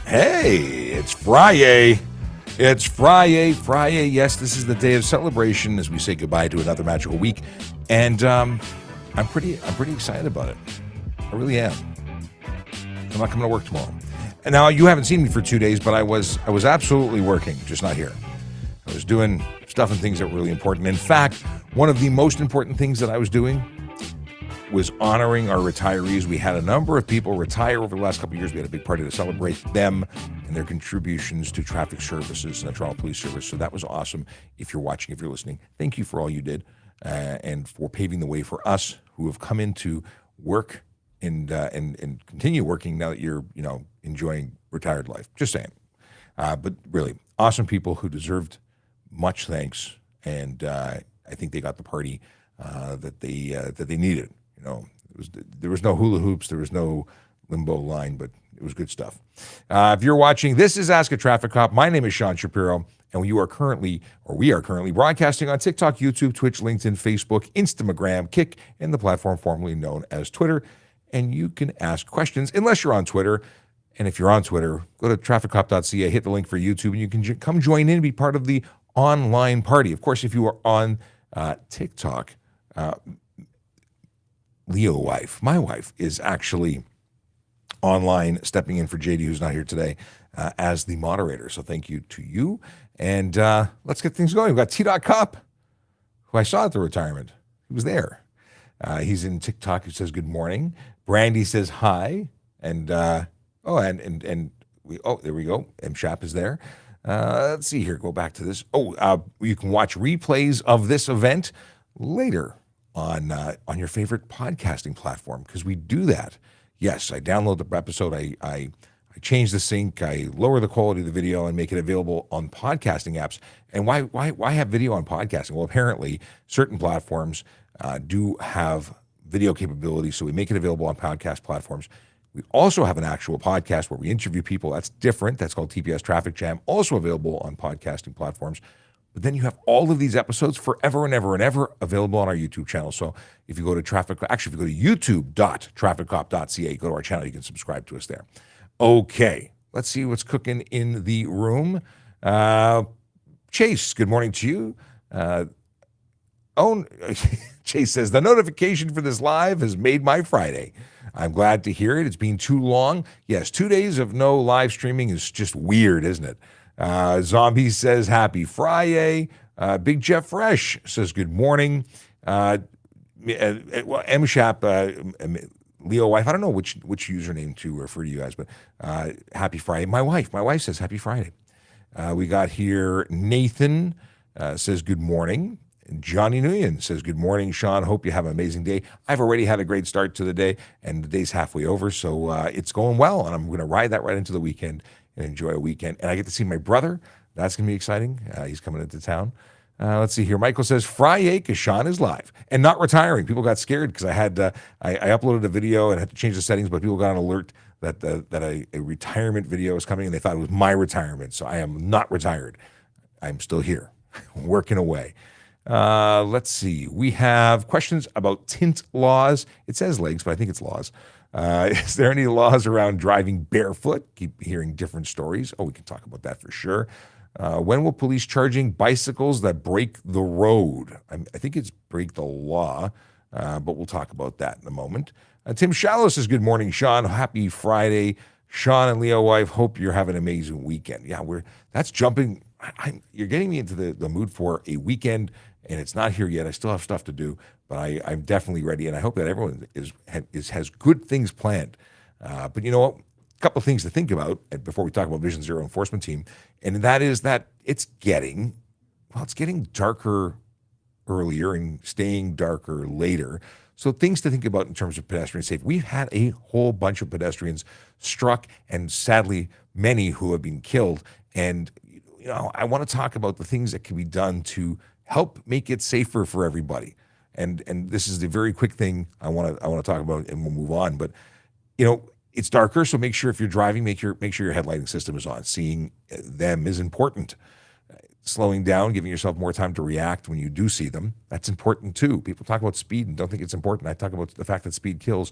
Hey, it's FriYay. It's FriYay. FriYay, yes, this is the day of celebration as we say goodbye to another magical week. And I'm pretty excited about it. I really am. I'm not coming to work tomorrow. And now you haven't seen me for 2 days, but I was absolutely working, just not here. I was doing stuff and things that were really important. In fact, one of the most important things that I was doing was honoring our retirees. We had a number of people retire over the last couple of years. We had a big party to celebrate them and their contributions to traffic services and the Toronto Police Service. So that was awesome. If you're watching, if you're listening, thank you for all you did and for paving the way for us who have come into work and continue working now that you're enjoying retired life. Just saying. But really, awesome people who deserved much thanks, and I think they got the party that they needed. There was no hula hoops, there was no limbo line, but it was good stuff. If you're watching, this is Ask a Traffic Cop. My name is Sean Shapiro, and we are currently broadcasting on TikTok, YouTube, Twitch, LinkedIn, Facebook, Instagram, Kick, and the platform formerly known as Twitter. And you can ask questions, unless you're on Twitter. And if you're on Twitter, go to trafficcop.ca, hit the link for YouTube, and you can come join in and be part of the online party. Of course, if you are on TikTok, my wife, is actually online, stepping in for JD, who's not here today, as the moderator. So thank you to you. And let's get things going. We've got T.Cop, who I saw at the retirement. He was there. He's in TikTok. He says good morning. Brandy says hi. And there we go. M. Shap is there. Let's see here. Go back to this. You can watch replays of this event later on your favorite podcasting platform, because we do that. Yes, I download the episode. I change the sync. I lower the quality of the video and make it available on podcasting apps. And why have video on podcasting? Well, apparently certain platforms do have video capability, so we make it available on podcast platforms. We also have an actual podcast where we interview people. That's different. That's called TPS Traffic Jam, also available on podcasting platforms. But then you have all of these episodes forever and ever and ever available on our YouTube channel. So if you go to youtube.trafficcop.ca, go to our channel, you can subscribe to us there. Okay, let's see what's cooking in the room. Chase, good morning to you. Chase says, the notification for this live has made my Friday. I'm glad to hear it. It's been too long. Yes, 2 days of no live streaming is just weird, isn't it? Zombie says, happy FriYay. Big Jeff Fresh says, good morning. M. Shap, Leo wife, I don't know which username to refer to you guys, but happy Friday. My wife says, happy Friday. We got here, Nathan says, good morning. Johnny Nguyen says, good morning, Sean. Hope you have an amazing day. I've already had a great start to the day, and the day's halfway over, so it's going well, and I'm going to ride that right into the weekend and enjoy a weekend. And I get to see my brother. That's going to be exciting. He's coming into town. Let's see here. Michael says, FriYay, because Sean is live and not retiring. People got scared because I had I uploaded a video and had to change the settings, but people got an alert that a retirement video was coming, and they thought it was my retirement. So I am not retired. I'm still here, working away. Let's see. We have questions about tint laws. It says legs, but I think it's laws. Is there any laws around driving barefoot? Keep hearing different stories. We can talk about that for sure. When will police charging bicycles that break the road? I think it's break the law, but we'll talk about that in a moment. Tim Shallow says, good morning, Sean. Happy Friday. Sean and Leo wife, hope you're having an amazing weekend. Yeah, that's jumping. You're getting me into the mood for a weekend, and it's not here yet. I still have stuff to do, but I'm definitely ready, and I hope that everyone has good things planned. But you know what? A couple of things to think about before we talk about Vision Zero Enforcement Team, and that is that it's getting darker earlier and staying darker later. So things to think about in terms of pedestrian safety. We've had a whole bunch of pedestrians struck, and sadly, many who have been killed. And I want to talk about the things that can be done to help make it safer for everybody. And this is the very quick thing I want to talk about, and we'll move on. But it's darker, so make sure if you're driving, make sure your headlighting system is on. Seeing them is important. Slowing down, giving yourself more time to react when you do see them, that's important too. People talk about speed and don't think it's important. I talk about the fact that speed kills.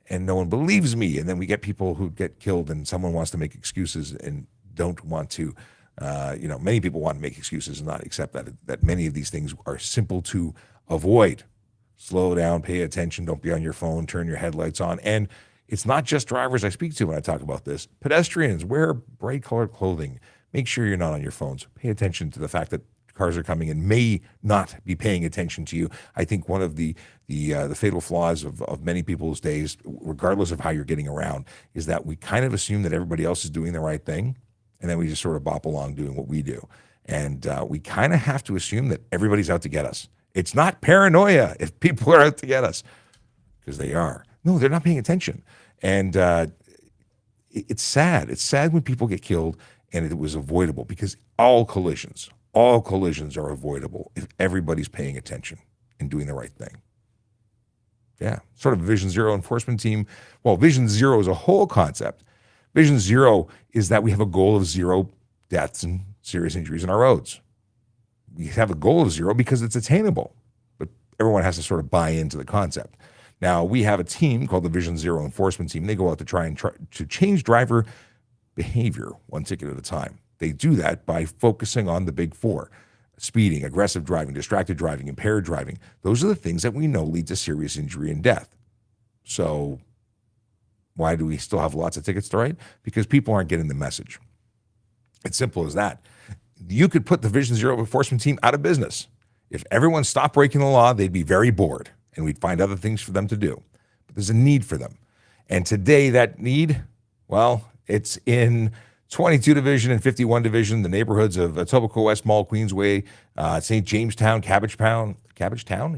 and no one believes me. And then we get people who get killed and someone wants to make excuses and don't want to, many people want to make excuses and not accept that many of these things are simple to avoid. Slow down, pay attention, don't be on your phone, turn your headlights on. And it's not just drivers I speak to when I talk about this. Pedestrians, wear bright colored clothing. Make sure you're not on your phones. Pay attention to the fact that cars are coming and may not be paying attention to you. I think one of the fatal flaws of many people's days, regardless of how you're getting around, is that we kind of assume that everybody else is doing the right thing, and then we just sort of bop along doing what we do. And we kind of have to assume that everybody's out to get us. It's not paranoia if people are out to get us, because they are. No, they're not paying attention. And it's sad. It's sad when people get killed and it was avoidable, because all collisions are avoidable if everybody's paying attention and doing the right thing. Yeah, sort of a Vision Zero enforcement team. Well, Vision Zero is a whole concept. Vision Zero is that we have a goal of 0 deaths and serious injuries on our roads. We have a goal of 0 because it's attainable, but everyone has to sort of buy into the concept. Now, we have a team called the Vision Zero enforcement team. They go out to try to change driver behavior one ticket at a time. They do that by focusing on the big 4: speeding, aggressive driving, distracted driving, impaired driving. Those are the things that we know lead to serious injury and death. So why do we still have lots of tickets to write? Because people aren't getting the message. It's simple as that. You could put the Vision Zero enforcement team out of business. If everyone stopped breaking the law, they'd be very bored, and we'd find other things for them to do. But there's a need for them. And today that need, well, it's in 22 Division and 51 Division, the neighborhoods of Etobicoke West Mall, Queensway, St. Jamestown, Cabbagetown?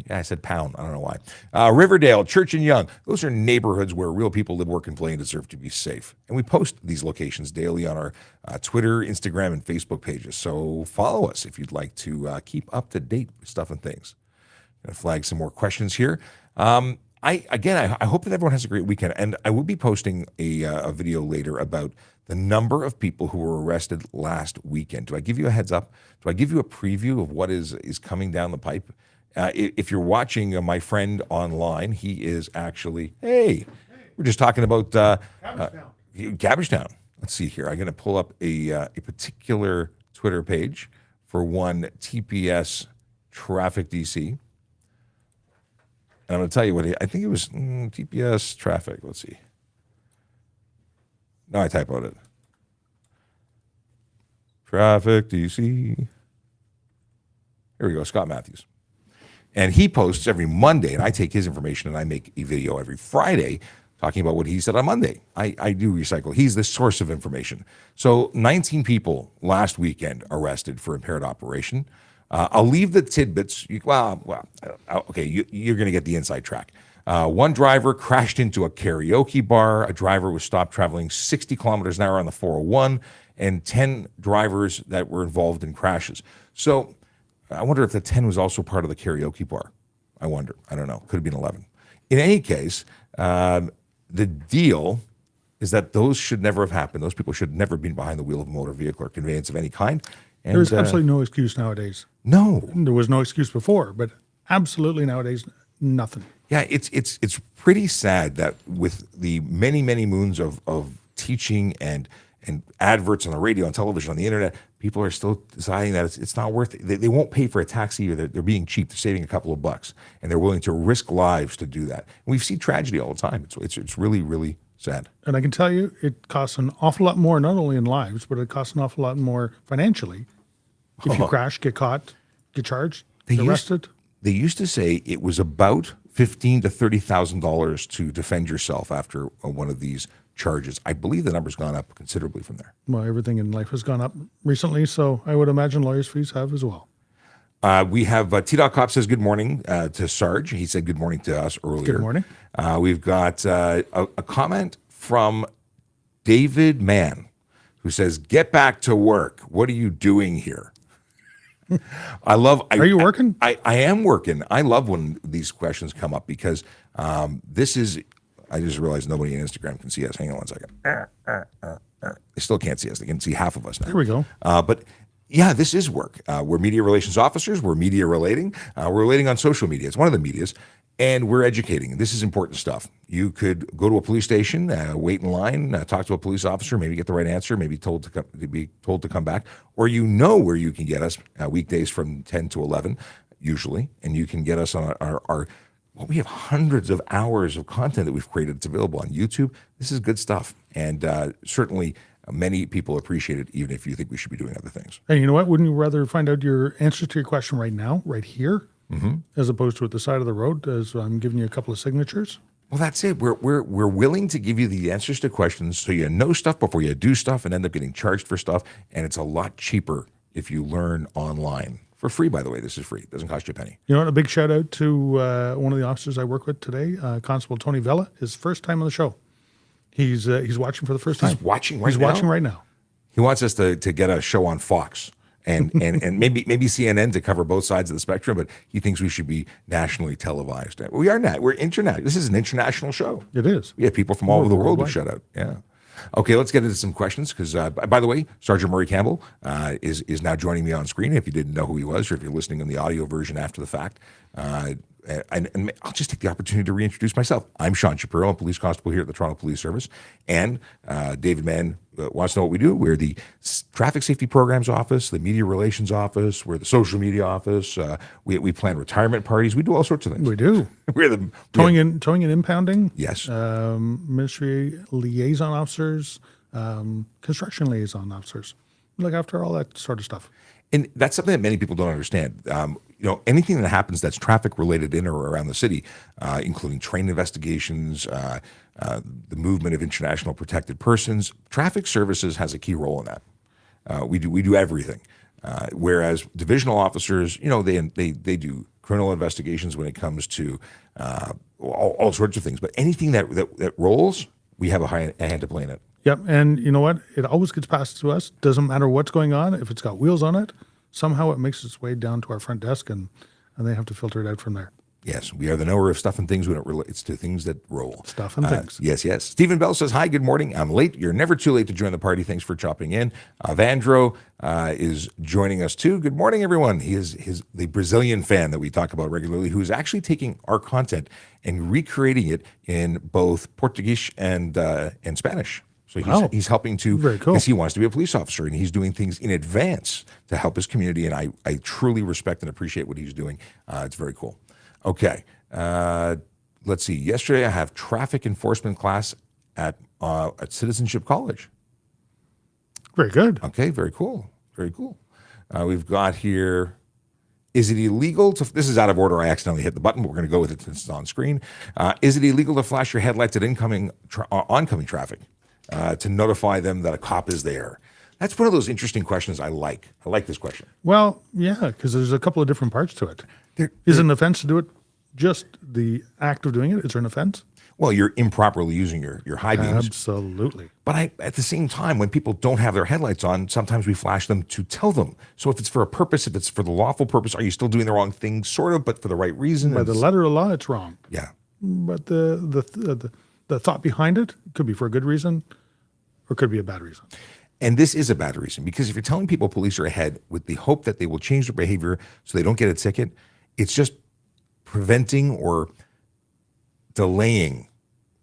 Yeah, I said pound. I don't know why. Riverdale, Church and Yonge. Those are neighborhoods where real people live, work, and play and deserve to be safe. And we post these locations daily on our Twitter, Instagram, and Facebook pages. So follow us if you'd like to keep up to date with stuff and things. I'm going to flag some more questions here. I hope that everyone has a great weekend. And I will be posting a video later about the number of people who were arrested last weekend. Do I give you a heads up? Do I give you a preview of what is coming down the pipe? If you're watching my friend online, he is actually, we're just talking about Cabbagetown. Let's see here. I'm going to pull up a particular Twitter page for one TPS Traffic DC. And I'm going to tell you what I think it was TPS Traffic. Let's see. No, I typoed it. Traffic DC. Here we go, Scott Matthews. And he posts every Monday, and I take his information and I make a video every Friday talking about what he said on Monday. I do recycle. He's the source of information. So 19 people last weekend arrested for impaired operation. I'll leave the tidbits. Okay, you're going to get the inside track. One driver crashed into a karaoke bar. A driver was stopped traveling 60 kilometers an hour on the 401, and 10 drivers that were involved in crashes. So I wonder if the 10 was also part of the karaoke bar. I wonder. I don't know. Could have been 11. In any case, the deal is that those should never have happened. Those people should never have been behind the wheel of a motor vehicle or conveyance of any kind. And there's absolutely no excuse nowadays. No. There was no excuse before, but absolutely nowadays, nothing. Yeah, it's pretty sad that with the many, many moons of teaching and adverts on the radio, on television, on the internet, people are still deciding that it's not worth it. They won't pay for a taxi, or they're being cheap. They're saving a couple of bucks, and they're willing to risk lives to do that. And we see tragedy all the time. It's really, really sad. And I can tell you, it costs an awful lot more, not only in lives, but it costs an awful lot more financially. If you crash, get caught, get charged, get arrested. They used to say it was about $15,000 to $30,000 to defend yourself after one of these charges. I believe the number's gone up considerably from there. Well, everything in life has gone up recently, so I would imagine lawyers' fees have as well. We have T-Dot Cop says good morning to Sarge. He said good morning to us earlier. Good morning. We've got a comment from David Mann, who says, "Get back to work. What are you doing here?" Are you working? I am working. I love when these questions come up because this is. I just realized nobody on Instagram can see us. Hang on 1 second. They still can't see us. They can see half of us now. There we go. But yeah, this is work. We're media relations officers. We're media relating. We're relating on social media. It's one of the medias. And we're educating. This is important stuff. You could go to a police station, wait in line, talk to a police officer, maybe get the right answer, maybe be told to come back, or you know where you can get us weekdays from 10 to 11, usually, and you can get us on our well, we have hundreds of hours of content that we've created. It's available on YouTube. This is good stuff, and certainly many people appreciate it, even if you think we should be doing other things. And you know what? Wouldn't you rather find out your answer to your question right now, right here, as opposed to at the side of the road, as I'm giving you a couple of signatures? Well, that's it. We're willing to give you the answers to questions so you know stuff before you do stuff and end up getting charged for stuff. And it's a lot cheaper if you learn online. For free, by the way. This is free. It doesn't cost you a penny. You know what? A big shout out to one of the officers I work with today, Constable Tony Vella. His first time on the show. He's watching for the first time. He's watching right He's now? watching right now. He wants us to get a show on Fox and maybe CNN to cover both sides of the spectrum, but he thinks we should be nationally televised. We are not. We're international. This is an international show. It is. We have people from all over the world who Worldwide. shut out. Yeah. Okay, let's get into some questions because, by the way, Sergeant Murray Campbell is now joining me on screen. If you didn't know who he was, or if you're listening on the audio version after the fact, and I'll just take the opportunity to reintroduce myself. I'm Sean Shapiro. I'm police constable here at the Toronto Police Service, and David Mann wants to know what we do. We're the Traffic Safety Programs Office, the Media Relations Office, we're the Social Media Office. We plan retirement parties. We do all sorts of things. We do. We're the Towing and impounding. Yes. Ministry liaison officers, construction liaison officers. We look after all that sort of stuff. And that's something that many people don't understand. Anything that happens that's traffic related in or around the city, including train investigations, the movement of international protected persons, traffic services has a key role in that. We do everything. Whereas divisional officers, they do criminal investigations when it comes to all sorts of things. But anything that rolls, we have a hand to play in it. Yep. And you know what? It always gets passed to us. Doesn't matter what's going on. If it's got wheels on it, somehow it makes its way down to our front desk and they have to filter it out from there. Yes, we are the knower of stuff and things when it relates to things that roll. Stuff and things. Yes. Stephen Bell says, hi, good morning. I'm late. You're never too late to join the party. Thanks for chopping in. Vandro is joining us too. Good morning, everyone. He is the Brazilian fan that we talk about regularly, who is actually taking our content and recreating it in both Portuguese and Spanish. So he's helping to, Very cool. because he wants to be a police officer and he's doing things in advance to help his community. And I truly respect and appreciate what he's doing. It's very cool. Okay. Let's see. Yesterday I have traffic enforcement class at Citizenship College. Very good. Okay. Very cool. Very cool. We've got here, is it illegal to, this is out of order. I accidentally hit the button, but we're going to go with it since it's on screen. Is it illegal to flash your headlights at oncoming traffic? To notify them that a cop is there? That's one of those interesting questions I like. I like this question. Well, yeah, because there's a couple of different parts to it. Is it an offense to do it? Just the act of doing it? Is there an offense? Well, you're improperly using your high beams. Absolutely. But at the same time, when people don't have their headlights on, sometimes we flash them to tell them. So if it's for a purpose, if it's for the lawful purpose, are you still doing the wrong thing? Sort of, but for the right reason. By the letter of law, it's wrong. Yeah. But the thought behind it could be for a good reason or could be a bad reason. And this is a bad reason, because if you're telling people police are ahead with the hope that they will change their behavior so they don't get a ticket, it's just preventing or delaying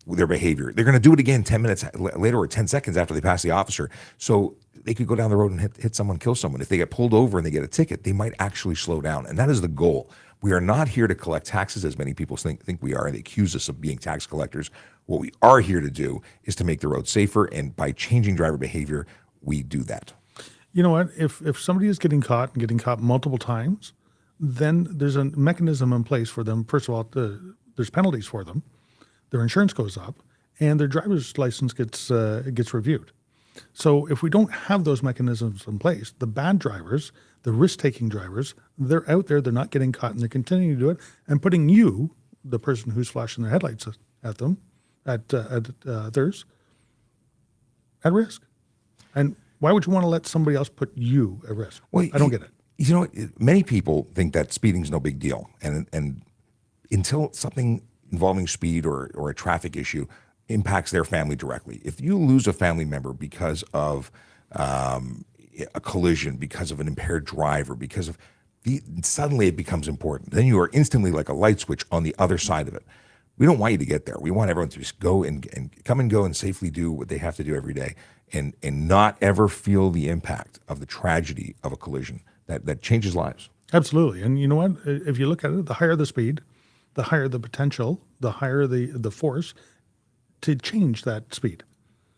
their behavior. They're going to do it again 10 minutes later or 10 seconds after they pass the officer. So they could go down the road and hit someone, kill someone. If they get pulled over and they get a ticket, they might actually slow down. And that is the goal. We are not here to collect taxes, as many people think we are, and they accuse us of being tax collectors. What we are here to do is to make the road safer, and by changing driver behavior, we do that. You know what? If somebody is getting caught multiple times, then there's a mechanism in place for them. First of all, there's penalties for them. Their insurance goes up, and their driver's license gets reviewed. So if we don't have those mechanisms in place, the bad drivers, the risk-taking drivers, they're out there, they're not getting caught, and they're continuing to do it and putting you, the person who's flashing their headlights at them, at others, at risk. And why would you want to let somebody else put you at risk? Well, I don't get it. You know, many people think that speeding is no big deal, and until something involving speed or a traffic issue impacts their family directly. If you lose a family member because of a collision, because of an impaired driver, because of suddenly it becomes important. Then you are instantly like a light switch on the other side of it. We don't want you to get there. We want everyone to just go and come and go and safely do what they have to do every day, and not ever feel the impact of the tragedy of a collision that changes lives. Absolutely. And you know what? If you look at it, the higher the speed, the higher the potential, the higher the force to change that speed.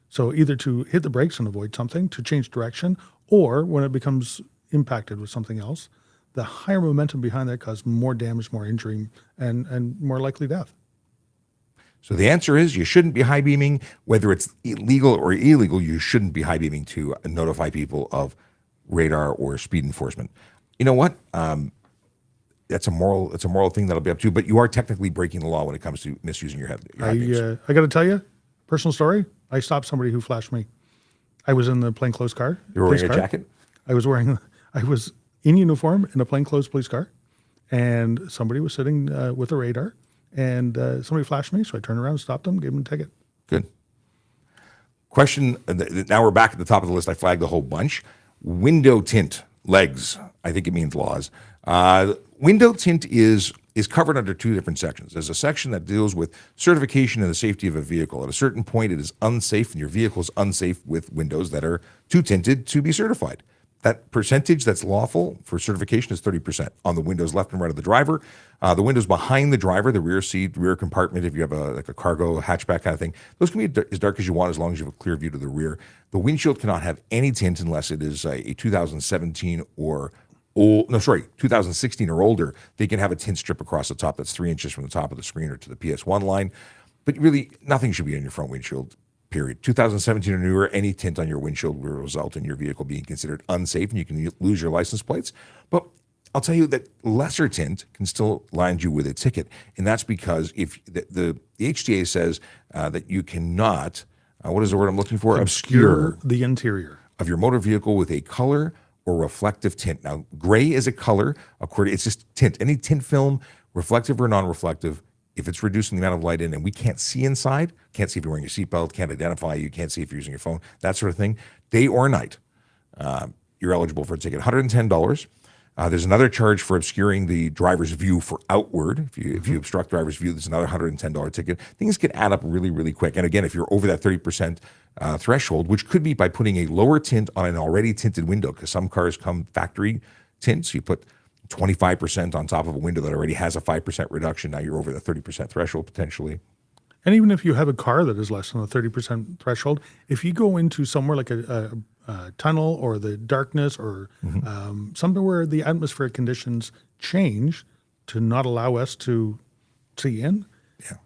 So either to hit the brakes and avoid something, to change direction, or when it becomes impacted with something else, the higher momentum behind that causes more damage, more injury, and more likely death. So the answer is you shouldn't be high beaming, whether it's legal or illegal. You shouldn't be high beaming to notify people of radar or speed enforcement. You know what? That's a moral thing that'll be up to you. But you are technically breaking the law when it comes to misusing your head. I got to tell you, personal story. I stopped somebody who flashed me. I was in the plainclothes car. You were wearing a jacket? I was in uniform in a plainclothes police car, and somebody was sitting with a radar, and somebody flashed me, so I turned around, stopped them, gave them a ticket. Good. Question, now we're back at the top of the list. I flagged a whole bunch. Window tint, legs, I think it means laws. Window tint is covered under two different sections. There's a section that deals with certification and the safety of a vehicle. At a certain point, it is unsafe, and your vehicle is unsafe with windows that are too tinted to be certified. That percentage that's lawful for certification is 30% on the windows left and right of the driver. The windows behind the driver, the rear seat, rear compartment, if you have a cargo hatchback kind of thing, those can be as dark as you want as long as you have a clear view to the rear. The windshield cannot have any tint unless it is a 2017 or 2016 or older. They can have a tint strip across the top that's 3 inches from the top of the screen or to the PS1 line. But really, nothing should be on your front windshield, period. 2017 or newer, any tint on your windshield will result in your vehicle being considered unsafe, and you can lose your license plates. But I'll tell you that lesser tint can still land you with a ticket, and that's because if the HTA says that you cannot, what is the word I'm looking for? Obscure the interior of your motor vehicle with a color or reflective tint. Now, gray is a color. It's just tint. Any tint film, reflective or non-reflective, if it's reducing the amount of light in and we can't see inside, can't see if you're wearing your seatbelt, can't identify you, can't see if you're using your phone, that sort of thing, day or night, you're eligible for a ticket. $110. There's another charge for obscuring the driver's view for outward. If you obstruct driver's view, there's another $110 ticket. Things can add up really, really quick. And again, if you're over that 30% threshold, which could be by putting a lower tint on an already tinted window, because some cars come factory tints. You put 25% on top of a window that already has a 5% reduction. Now you're over the 30% threshold potentially. And even if you have a car that is less than the 30% threshold, if you go into somewhere like a tunnel or the darkness or somewhere where the atmospheric conditions change to not allow us to see in,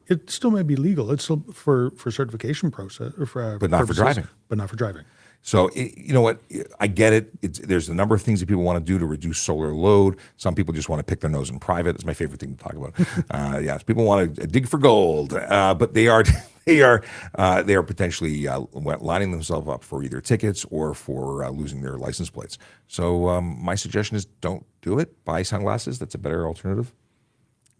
it still may be legal. It's still for certification process, or but not purposes, for driving. But not for driving. So, you know what? I get it. There's a number of things that people want to do to reduce solar load. Some people just want to pick their nose in private. It's my favorite thing to talk about. Yes, people want to dig for gold, but they are potentially lining themselves up for either tickets or for losing their license plates. So my suggestion is don't do it. Buy sunglasses. That's a better alternative.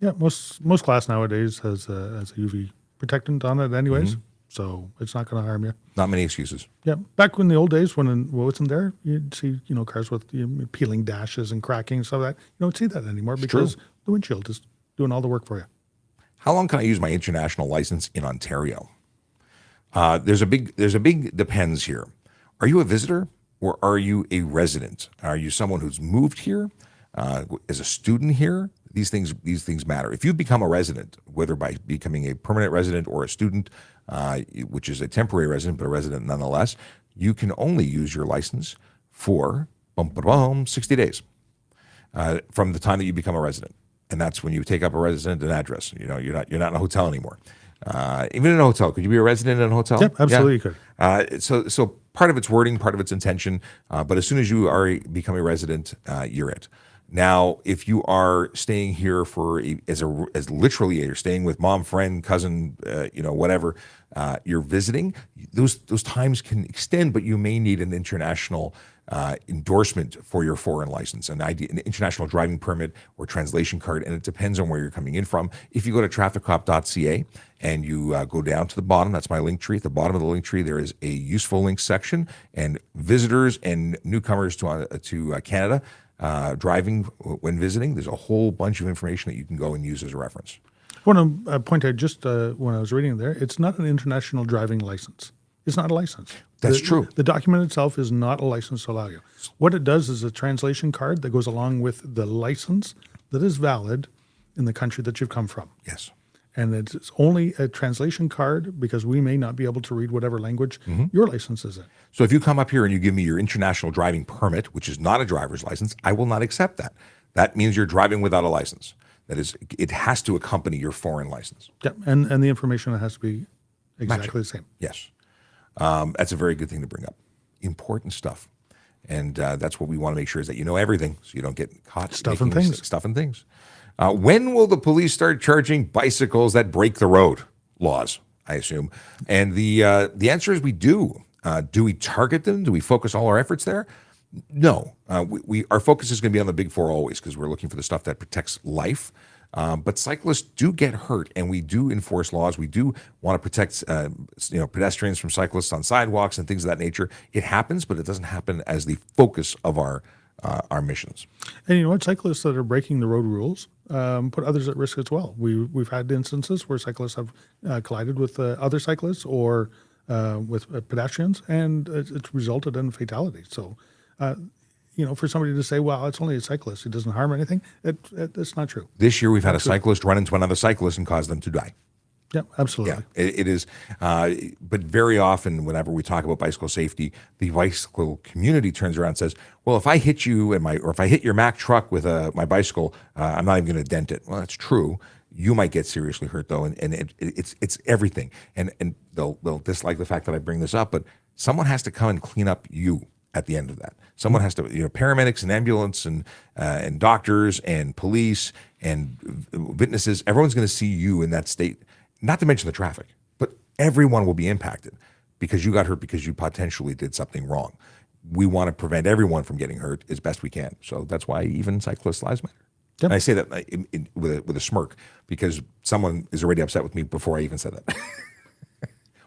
Yeah, most glass nowadays has a UV protectant on it anyways. So it's not going to harm you. Not many excuses. Yeah. Back in the old days when it wasn't there, you'd see, cars with peeling dashes and cracking and stuff like that. You don't see that anymore because the windshield is doing all the work for you. How long can I use my international license in Ontario? There's a big depends here. Are you a visitor or are you a resident? Are you someone who's moved here, as a student here? These things matter. If you become a resident, whether by becoming a permanent resident or a student, which is a temporary resident but a resident nonetheless, you can only use your license for 60 days from the time that you become a resident, and that's when you take up a resident address. You're not in a hotel anymore. Even in a hotel, could you be a resident in a hotel? Yep, absolutely, you could. So part of it's wording, part of it's intention, but as soon as you become a resident, you're it. Now, if you are staying here for as literally you're staying with mom, friend, cousin, whatever, you're visiting, those times can extend, but you may need an international endorsement for your foreign license, an international driving permit or translation card, and it depends on where you're coming in from. If you go to trafficcop.ca and you go down to the bottom, that's my link tree. At the bottom of the link tree, there is a useful links section, and visitors and newcomers to Canada driving when visiting, there's a whole bunch of information that you can go and use as a reference. I want to point out just when I was reading there, it's not an international driving license. It's not a license. That's true. The document itself is not a license to allow you. What it does is a translation card that goes along with the license that is valid in the country that you've come from. Yes. And it's only a translation card because we may not be able to read whatever language your license is in. So if you come up here and you give me your international driving permit, which is not a driver's license, I will not accept that. That means you're driving without a license. That is, it has to accompany your foreign license. Yeah, and the information has to be exactly the same. Yes. That's a very good thing to bring up. Important stuff. And that's what we want to make sure is that you know everything so you don't get caught Stuffing making things. Stuff and things. When will the police start charging bicycles that break the road laws, I assume? And the answer is we do. Do we target them? Do we focus all our efforts there? No. Our focus is going to be on the big four always because we're looking for the stuff that protects life. But cyclists do get hurt, and we do enforce laws. We do want to protect, pedestrians from cyclists on sidewalks and things of that nature. It happens, but it doesn't happen as the focus of our missions. And you know what? Cyclists that are breaking the road rules put others at risk as well. We've had instances where cyclists have collided with other cyclists or with pedestrians, and it's resulted in fatality. So, for somebody to say, well, it's only a cyclist, it doesn't harm anything, it's not true. This year, we've had a cyclist run into another cyclist and cause them to die. Yeah, absolutely. Yeah, it is. But very often, whenever we talk about bicycle safety, the bicycle community turns around and says, "Well, if I hit you or if I hit your Mack truck with my bicycle, I'm not even going to dent it." Well, that's true. You might get seriously hurt though, and it's everything. And they'll dislike the fact that I bring this up, but someone has to come and clean up you at the end of that. Someone has to, paramedics and ambulance and doctors and police and witnesses. Everyone's going to see you in that state. Not to mention the traffic, but everyone will be impacted because you got hurt because you potentially did something wrong. We want to prevent everyone from getting hurt as best we can. So that's why even cyclists' lives matter. Yep. And I say that with a smirk because someone is already upset with me before I even said that.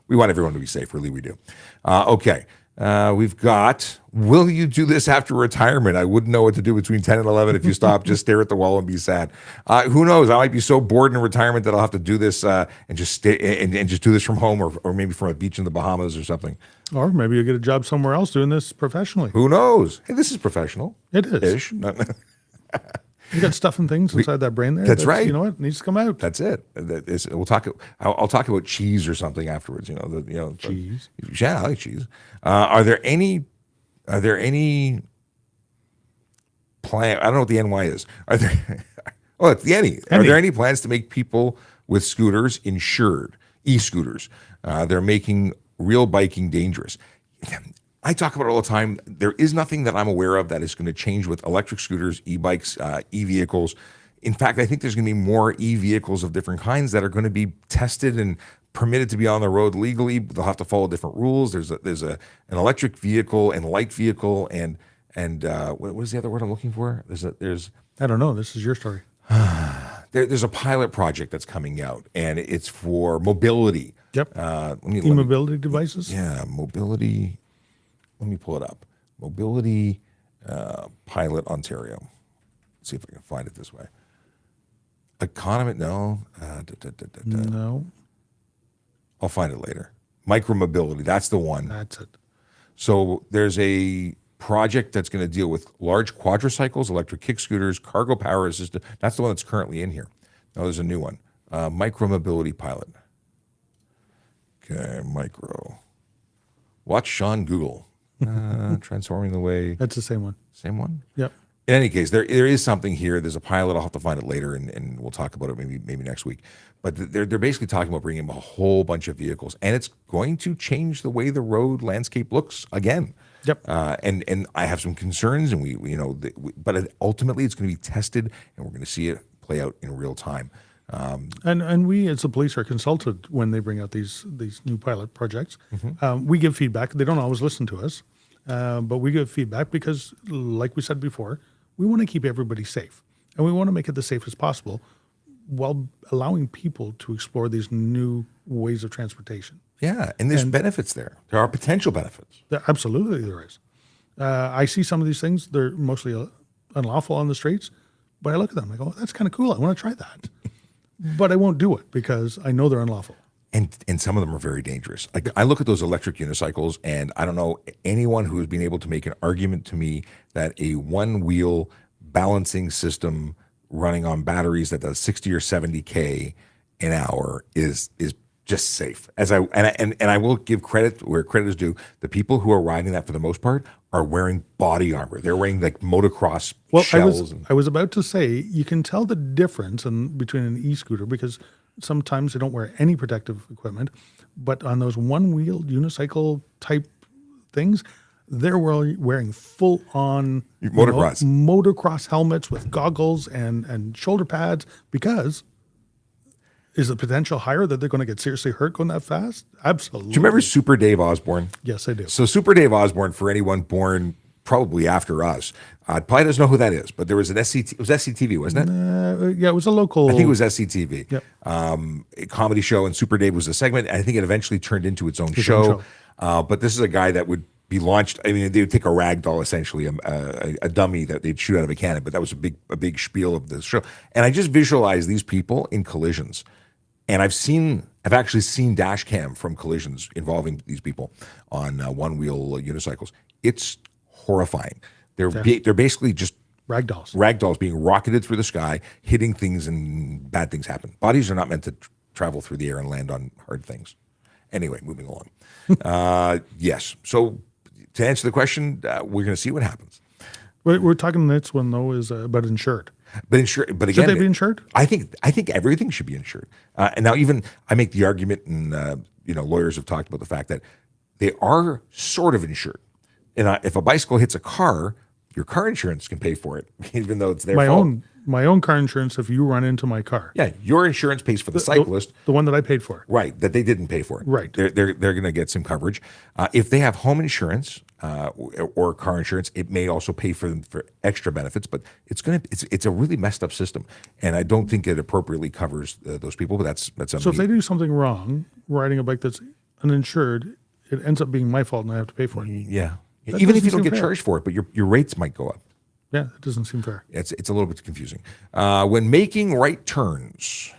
We want everyone to be safe, really we do. Okay. We've got, will you do this after retirement? I wouldn't know what to do between 10 and 11 if you stop, just stare at the wall and be sad. Who knows? I might be so bored in retirement that I'll have to do this and just stay and just do this from home or maybe from a beach in the Bahamas or something. Or maybe you'll get a job somewhere else doing this professionally. Who knows? Hey, this is professional. It is. Ish. You got stuff and things inside that brain there. That's right. You know what? It needs to come out. That's it. We'll talk. I'll talk about cheese or something afterwards. Cheese. Yeah, I like cheese. Are there any plan? I don't know what the NY is. Are there? Oh, it's the NE. Are there any plans to make people with scooters insured? E-scooters. They're making real biking dangerous. I talk about it all the time. There is nothing that I'm aware of that is going to change with electric scooters, e-bikes, e-vehicles. In fact, I think there's going to be more e-vehicles of different kinds that are going to be tested and permitted to be on the road legally. They'll have to follow different rules. There's an electric vehicle and light vehicle and what is the other word I'm looking for? There's I don't know. This is your story. There's a pilot project that's coming out, and it's for mobility. Yep. E-mobility devices. Yeah, mobility. Let me pull it up. Mobility Pilot Ontario. Let's see if I can find it this way. Economy, no. No. I'll find it later. Micromobility, that's the one. That's it. So there's a project that's going to deal with large quadricycles, electric kick scooters, cargo power assisted. That's the one that's currently in here. Now there's a new one. Micromobility Pilot. Okay, micro. Watch Sean Google. Transforming the way. That's the same one. Same one? Yep. In any case, there is something here. There's a pilot. I'll have to find it later, and we'll talk about it maybe next week. But they're basically talking about bringing a whole bunch of vehicles, and it's going to change the way the road landscape looks again. Yep. And I have some concerns, and but ultimately it's going to be tested, and we're going to see it play out in real time. And we as the police are consulted when they bring out these new pilot projects. We give feedback. They don't always listen to us, but we give feedback because, like we said before, we want to keep everybody safe, and we want to make it the safest possible while allowing people to explore these new ways of transportation. Yeah, and there's benefits there. There are potential benefits. Absolutely, there is. I see some of these things; they're mostly unlawful on the streets, but I look at them, I go, "That's kind of cool. I want to try that." But I won't do it because I know they're unlawful. And some of them are very dangerous. Like I look at those electric unicycles, and I don't know anyone who has been able to make an argument to me that a one-wheel balancing system running on batteries that does 60 or 70K an hour is just safe. And I will give credit where credit is due. The people who are riding that for the most part are wearing body armor. They're wearing like motocross shells. I was about to say, you can tell the difference between an e-scooter because sometimes they don't wear any protective equipment, but on those one-wheeled unicycle type things, they're wearing full-on motocross helmets with goggles and shoulder pads because is the potential higher that they're going to get seriously hurt going that fast? Absolutely. Do you remember Super Dave Osborne? Yes, I do. So Super Dave Osborne, for anyone born probably after us, probably doesn't know who that is, but there was an SCT. It was SCTV, wasn't it? Yeah, it was a local. I think it was SCTV. Yep. A comedy show, and Super Dave was a segment. I think it eventually turned into its own show. But this is a guy that would be launched. I mean, they would take a rag doll, essentially, a dummy that they'd shoot out of a cannon. But that was a big spiel of the show. And I just visualize these people in collisions. And I've actually seen dash cam from collisions involving these people on one-wheel unicycles. It's horrifying. They're basically just ragdolls being rocketed through the sky, hitting things, and bad things happen. Bodies are not meant to travel through the air and land on hard things. Anyway, moving along. Yes. So to answer the question, we're going to see what happens. We're talking the next one though is about insured. But again, should they be insured? I think everything should be insured. And now even I make the argument, and lawyers have talked about the fact that they are sort of insured. And if a bicycle hits a car, your car insurance can pay for it, even though it's their fault. My own car insurance, if you run into my car. Yeah, your insurance pays for the cyclist. The one that I paid for. Right, that they didn't pay for. Right. They're going to get some coverage. If they have home insurance or car insurance, it may also pay for them for extra benefits, but it's a really messed up system. And I don't think it appropriately covers those people, but that's So if they do something wrong, riding a bike that's uninsured, it ends up being my fault and I have to pay for it. Yeah. Even if you don't get charged for it, but your rates might go up. Yeah, it doesn't seem fair. It's a little bit confusing. When making right turns,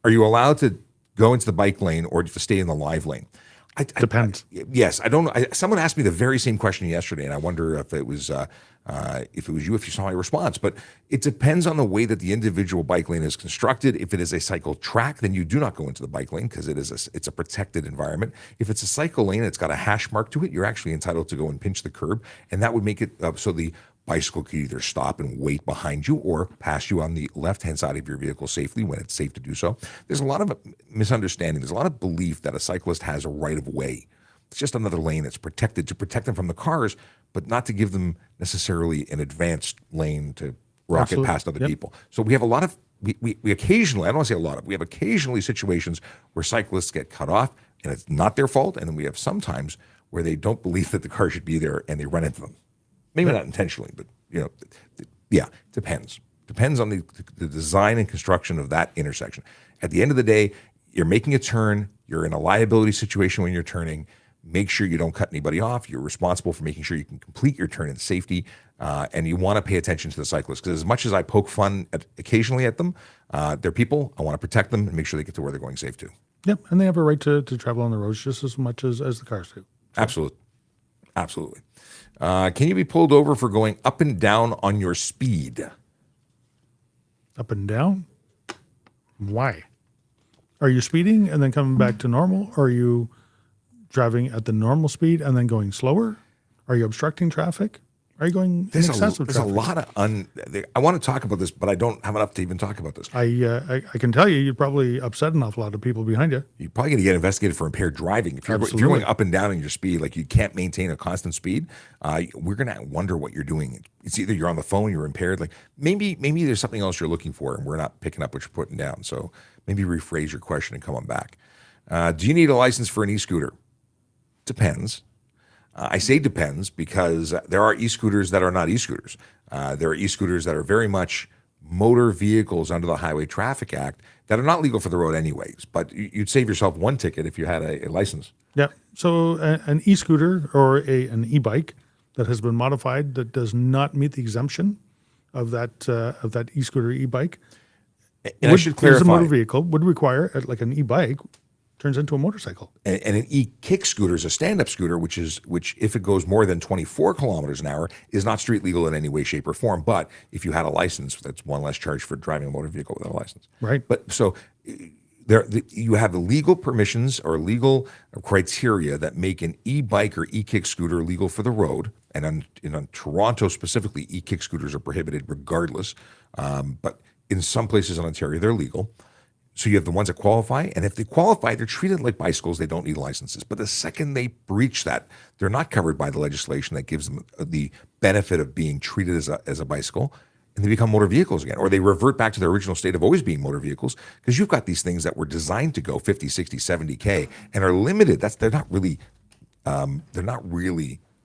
are you allowed to go into the bike lane or to stay in the live lane? Depends. Yes, I don't know. Someone asked me the very same question yesterday, and I wonder if it was you, if you saw my response. But it depends on the way that the individual bike lane is constructed. If it is a cycle track, then you do not go into the bike lane because it's a protected environment. If it's a cycle lane, it's got a hash mark to it. You're actually entitled to go and pinch the curb, and that would make it so the bicycle could either stop and wait behind you or pass you on the left-hand side of your vehicle safely when it's safe to do so. There's a lot of misunderstanding. There's a lot of belief that a cyclist has a right of way. It's just another lane that's protected to protect them from the cars, but not to give them necessarily an advanced lane to rocket past other people. So we have a lot of, we occasionally, I don't want to say a lot of, we have occasionally situations where cyclists get cut off and it's not their fault. And then we have sometimes where they don't believe that the car should be there and they run into them. Maybe not intentionally, but it depends. Depends on the design and construction of that intersection. At the end of the day, you're making a turn. You're in a liability situation when you're turning. Make sure you don't cut anybody off. You're responsible for making sure you can complete your turn in safety, and you want to pay attention to the cyclists because as much as I poke fun occasionally at them, they're people. I want to protect them and make sure they get to where they're going safe too. Yep, and they have a right to travel on the roads just as much as the cars do. Absolutely. Can you be pulled over for going up and down on your speed? Up and down? Why? Are you speeding and then coming back to normal? Or are you driving at the normal speed and then going slower? Are you obstructing traffic? Are you going in There's excessive a traffic? lot of I want to talk about this, but I don't have enough to even talk about this. I can tell you, you'd probably upset an awful lot of people behind you. You're probably going to get investigated for impaired driving. If you're going up and down in your speed, like you can't maintain a constant speed, we're going to wonder what you're doing. It's either you're on the phone, you're impaired. Like maybe there's something else you're looking for, and we're not picking up what you're putting down. So maybe rephrase your question and come on back. Do you need a license for an e-scooter? Depends. I say depends because there are e-scooters that are not e-scooters. There are e-scooters that are very much motor vehicles under the Highway Traffic Act that are not legal for the road anyways. But you'd save yourself one ticket if you had a license. Yeah. So an e-scooter or an e-bike that has been modified that does not meet the exemption of that e-scooter e-bike, And I should clarify, is a motor vehicle, would require, like an e-bike, turns into a motorcycle. and an e-kick scooter is a stand-up scooter, which if it goes more than 24 kilometers an hour, is not street legal in any way, shape, or form. But if you had a license, that's one less charge for driving a motor vehicle without a license. Right. But so you have the legal permissions or legal criteria that make an e-bike or e-kick scooter legal for the road. And in Toronto specifically, e-kick scooters are prohibited regardless. But in some places in Ontario, they're legal. So you have the ones that qualify, and if they qualify, they're treated like bicycles. They don't need licenses. But the second they breach that, they're not covered by the legislation that gives them the benefit of being treated as a bicycle, and they become motor vehicles again, or they revert back to their original state of always being motor vehicles, because you've got these things that were designed to go 50, 60, 70K and are limited. They're not really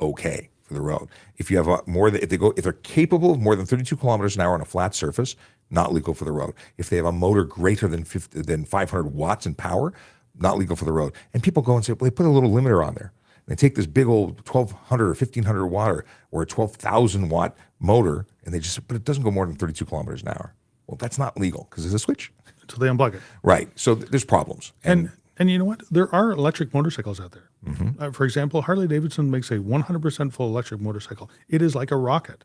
okay for the road. If you have if they're capable of more than 32 kilometers an hour on a flat surface, not legal for the road. If they have a motor greater than 500 watts in power, not legal for the road. And people go and say, well, they put a little limiter on there. And they take this big old 1,200 or 1,500 watt or a 12,000 watt motor, and but it doesn't go more than 32 kilometers an hour. Well, that's not legal because there's a switch. Until they unplug it. Right. So there's problems. And you know what? There are electric motorcycles out there. Mm-hmm. For example, Harley Davidson makes a 100% full electric motorcycle. It is like a rocket.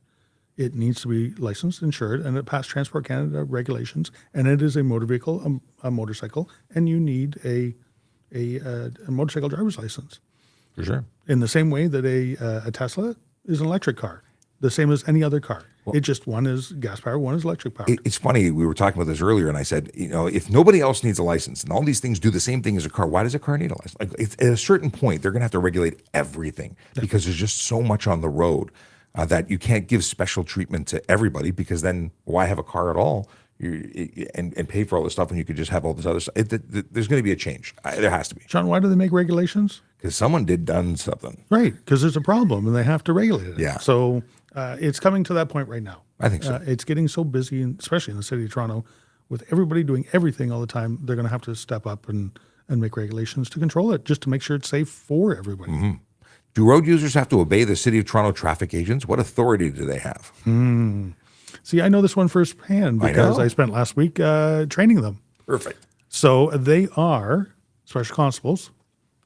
It needs to be licensed, insured, and it passed Transport Canada regulations. And it is a motor vehicle, a motorcycle, and you need a motorcycle driver's license. For sure. In the same way that a Tesla is an electric car, the same as any other car. Well, one is gas powered, one is electric powered. It's funny, we were talking about this earlier, and I said, if nobody else needs a license and all these things do the same thing as a car, why does a car need a license? Like, at a certain point, they're going to have to regulate everything because there's just so much on the road that you can't give special treatment to everybody, because then why have a car at all and pay for all this stuff when you could just have all this other stuff? There's going to be a change. There has to be. Sean, why do they make regulations? Because someone done something. Right, because there's a problem and they have to regulate it. Yeah. So it's coming to that point right now. I think so. It's getting so busy, especially in the city of Toronto, with everybody doing everything all the time. They're going to have to step up and make regulations to control it, just to make sure it's safe for everybody. Mm-hmm. Do road users have to obey the City of Toronto traffic agents? What authority do they have? See, I know this one firsthand because I spent last week training them. Perfect. So they are special constables.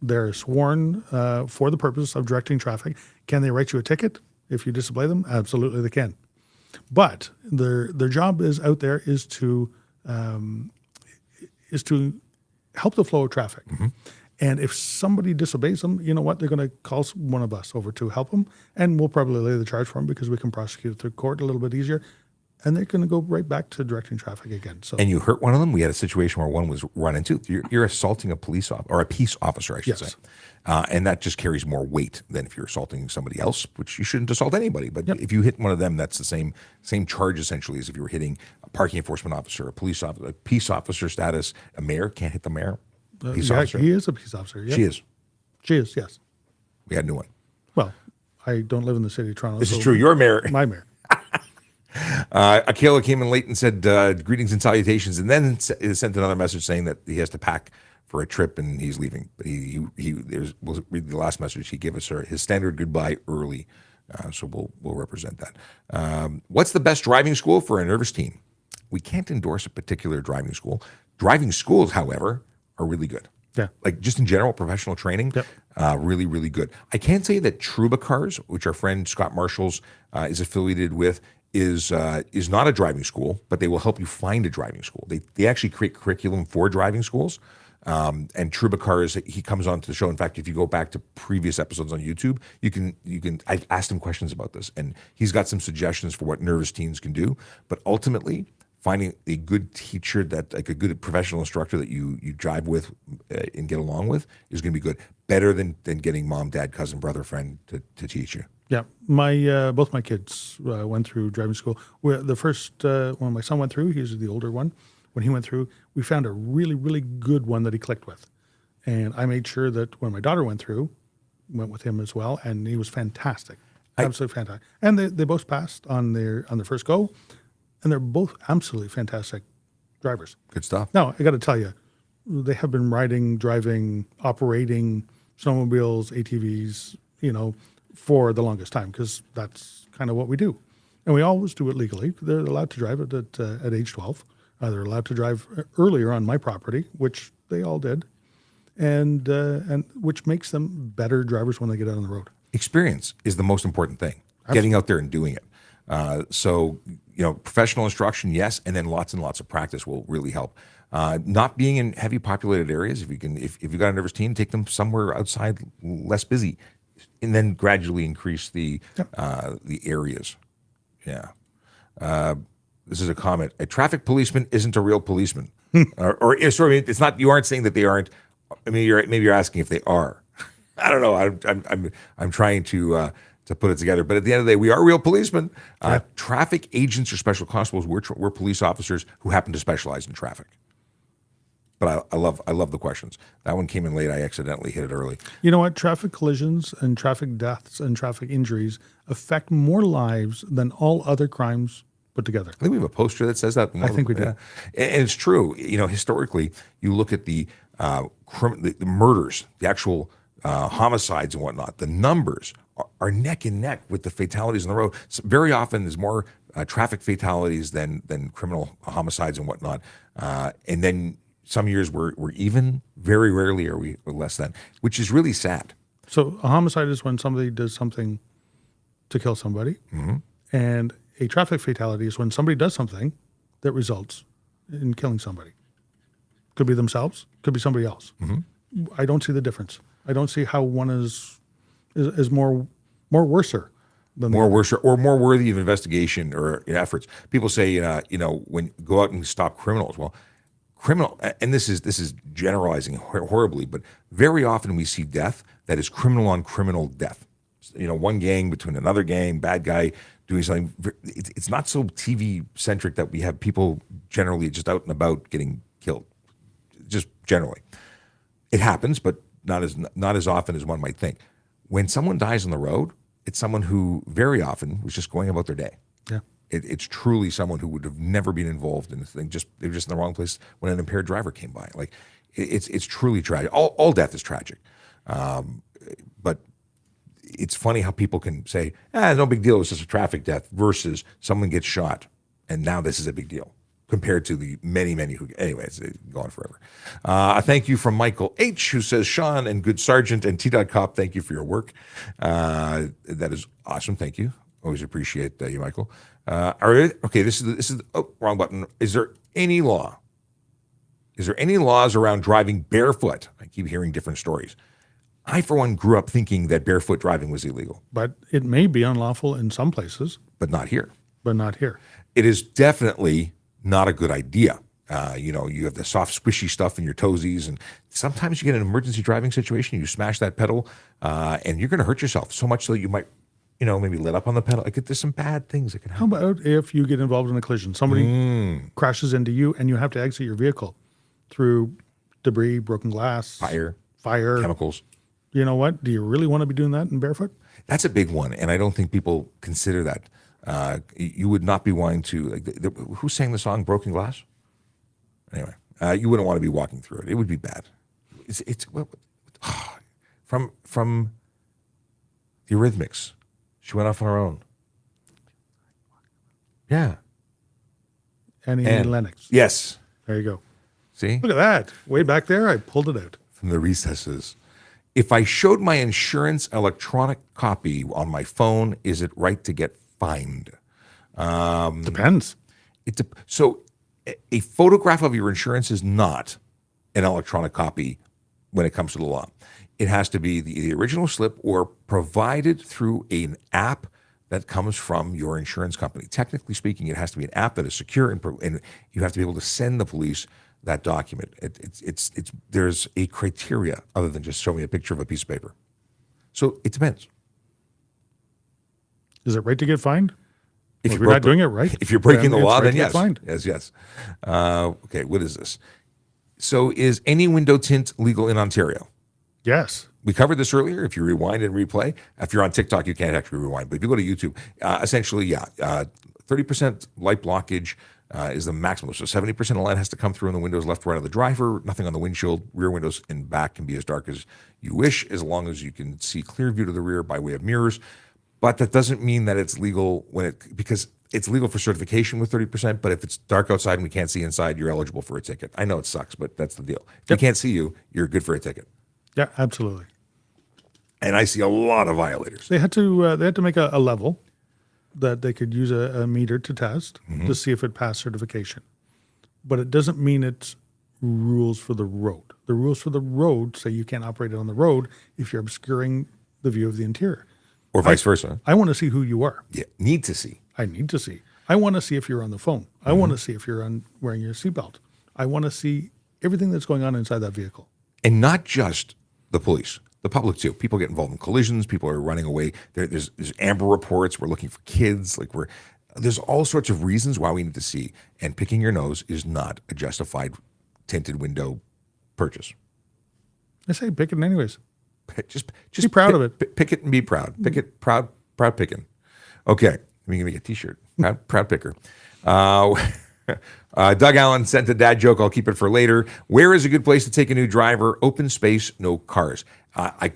They're sworn for the purpose of directing traffic. Can they write you a ticket if you disobey them? Absolutely, they can. But their job is to help the flow of traffic. Mm-hmm. And if somebody disobeys them, you know what? They're going to call one of us over to help them, and we'll probably lay the charge for them because we can prosecute it through court a little bit easier. And they're going to go right back to directing traffic again. So, and you hurt one of them. We had a situation where one was run into. You're assaulting a police officer, or a peace officer, I should say, and that just carries more weight than if you're assaulting somebody else, which you shouldn't assault anybody. But if you hit one of them, that's the same charge essentially as if you were hitting a parking enforcement officer, a police officer, a peace officer status. A mayor can't hit the mayor. Peace officer. He is a peace officer. Yep. She is. She is. Yes. We had a new one. Well, I don't live in the city of Toronto. This is true. You're a mayor. My mayor. Akela came in late and said greetings and salutations, and then sent another message saying that he has to pack for a trip and he's leaving. But we'll read the last message he gave us, his standard goodbye early. So we'll represent that. What's the best driving school for a nervous teen? We can't endorse a particular driving school. Driving schools, however, are really good. Yeah. Like just in general, professional training, really, really good. I can say that Truba Cars, which our friend Scott Marshall's is affiliated with, is not a driving school, but they will help you find a driving school. They actually create curriculum for driving schools. And Trubakar he comes onto the show. In fact, if you go back to previous episodes on YouTube, I've asked him questions about this, and he's got some suggestions for what nervous teens can do. But ultimately, finding a good teacher, that like a good professional instructor that you jive with and get along with, is going to be good. Better than getting mom, dad, cousin, brother, friend to teach you. Yeah, both my kids went through driving school. The first when my son went through, he was the older one. When he went through, we found a really, really good one that he clicked with, and I made sure that when my daughter went through, went with him as well, and he was fantastic, absolutely fantastic. And they both passed on their first go. And they're both absolutely fantastic drivers. Good stuff. Now, I got to tell you, they have been riding, driving, operating snowmobiles, ATVs, for the longest time, because that's kind of what we do. And we always do it legally. They're allowed to drive it at age 12. They're allowed to drive earlier on my property, which they all did, and which makes them better drivers when they get out on the road. Experience is the most important thing. Absolutely. Getting out there and doing it. So, professional instruction, yes, and then lots and lots of practice will really help. Not being in heavy populated areas, if you've got a nervous teen, take them somewhere outside, less busy, and then gradually increase the areas. Yeah. This is a comment. A traffic policeman isn't a real policeman, sorry, it's not. You aren't saying that they aren't. I mean, maybe you're asking if they are. I don't know. I'm trying to put it together. But at the end of the day, we are real policemen. Traffic agents or special constables, we're police officers who happen to specialize in traffic. But I love the questions. That one came in late. I accidentally hit it early. You know what? Traffic collisions and traffic deaths and traffic injuries affect more lives than all other crimes put together. I think we have a poster that says that. I think we do. Yeah. And it's true. Historically, you look at the murders, the actual homicides and whatnot, the numbers are neck and neck with the fatalities on the road. So very often there's more traffic fatalities than criminal homicides and whatnot. And then some years we're even. Very rarely are we less than, which is really sad. So a homicide is when somebody does something to kill somebody. Mm-hmm. And a traffic fatality is when somebody does something that results in killing somebody. Could be themselves, could be somebody else. Mm-hmm. I don't see the difference. I don't see how one is more worser than more worse or more worthy of investigation or efforts. People say, when go out and stop criminals. Well, and this is generalizing horribly, but very often we see death that is criminal on criminal death. One gang between another gang, bad guy doing something. It's not so TV centric that we have people generally just out and about getting killed. Just generally, it happens, but not as often as one might think. When someone dies on the road, it's someone who very often was just going about their day. Yeah, it's truly someone who would have never been involved in the thing. They're just in the wrong place when an impaired driver came by. Like it's truly tragic. All death is tragic, but it's funny how people can say, no big deal, it's just a traffic death, versus someone gets shot and now this is a big deal, compared to the many, many who, anyway, it's gone forever. A thank you from Michael H., who says, Sean and Good Sergeant and T.Cop, thank you for your work. That is awesome. Thank you. Always appreciate you, Michael. Okay, this is wrong button. Is there any laws around driving barefoot? I keep hearing different stories. I, for one, grew up thinking that barefoot driving was illegal. But it may be unlawful in some places. But not here. It is definitely not a good idea. You have the soft, squishy stuff in your toesies, and sometimes you get an emergency driving situation, you smash that pedal, and you're going to hurt yourself so much so that you might, maybe let up on the pedal. Like, there's some bad things that can happen. How about if you get involved in a collision? Somebody crashes into you, and you have to exit your vehicle through debris, broken glass, fire, chemicals. You know what? Do you really want to be doing that in barefoot? That's a big one, and I don't think people consider that. You would not be wanting to, who sang the song Broken Glass? Anyway, you wouldn't want to be walking through it. It would be bad. From the Eurythmics. She went off on her own. Yeah. Annie Lennox. Yes. There you go. See? Look at that. Way back there, I pulled it out. From the recesses. If I showed my insurance electronic copy on my phone, is it right to get fined? Depends. So a photograph of your insurance is not. an electronic copy when it comes to the law. It has to be the original slip or provided through an app that comes from your insurance company. Technically speaking, it has to be an app that is secure, and you have to be able to send the police that document. There's a criteria other than just show me a picture of a piece of paper. So it depends. Is it right to get fined? If You're not doing it right. If you're breaking the it's law, right then to get yes. fined. Yes. Okay, what is this? So is any window tint legal in Ontario? Yes. We covered this earlier. If you rewind and replay, if you're on TikTok, you can't actually rewind. But if you go to YouTube, essentially, 30% light blockage is the maximum. So 70% of light has to come through in the windows left, right of the driver, nothing on the windshield. Rear windows and back can be as dark as you wish, as long as you can see clear view to the rear by way of mirrors. But that doesn't mean that it's legal because it's legal for certification with 30%, but if it's dark outside and we can't see inside, you're eligible for a ticket. I know it sucks, but that's the deal. If we can't see you, you're good for a ticket. Yeah, absolutely. And I see a lot of violators. They had to make a level that they could use a meter to test to see if it passed certification. But it doesn't mean it's rules for the road. The rules for the road say you can't operate it on the road if you're obscuring the view of the interior. Or vice versa. I want to see who you are. Yeah, need to see. I need to see. I want to see if you're on the phone. I want to see if you're wearing your seatbelt. I want to see everything that's going on inside that vehicle. And not just the police, the public too. People get involved in collisions. People are running away. There's Amber reports. We're looking for kids. There's all sorts of reasons why we need to see. And picking your nose is not a justified tinted window purchase. I say pick it anyways. Just be proud of it. Pick it and be proud. Pick it, proud picking. Okay, we can make a T-shirt. Proud picker. Doug Allen sent a dad joke. I'll keep it for later. Where is a good place to take a new driver? Open space, no cars.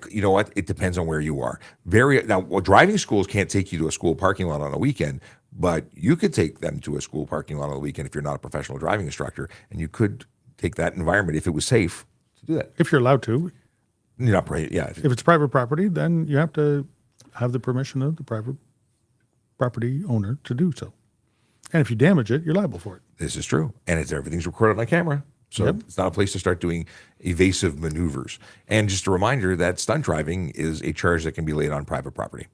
You know what? It depends on where you are. Driving schools can't take you to a school parking lot on a weekend, but you could take them to a school parking lot on the weekend if you're not a professional driving instructor, and you could take that environment if it was safe to do that. If you're allowed to. You're not right. Yeah. If it's private property, then you have to have the permission of the private property owner to do so. And if you damage it, you're liable for it. This is true. And everything's recorded on camera. So It's not a place to start doing evasive maneuvers. And just a reminder that stunt driving is a charge that can be laid on private property.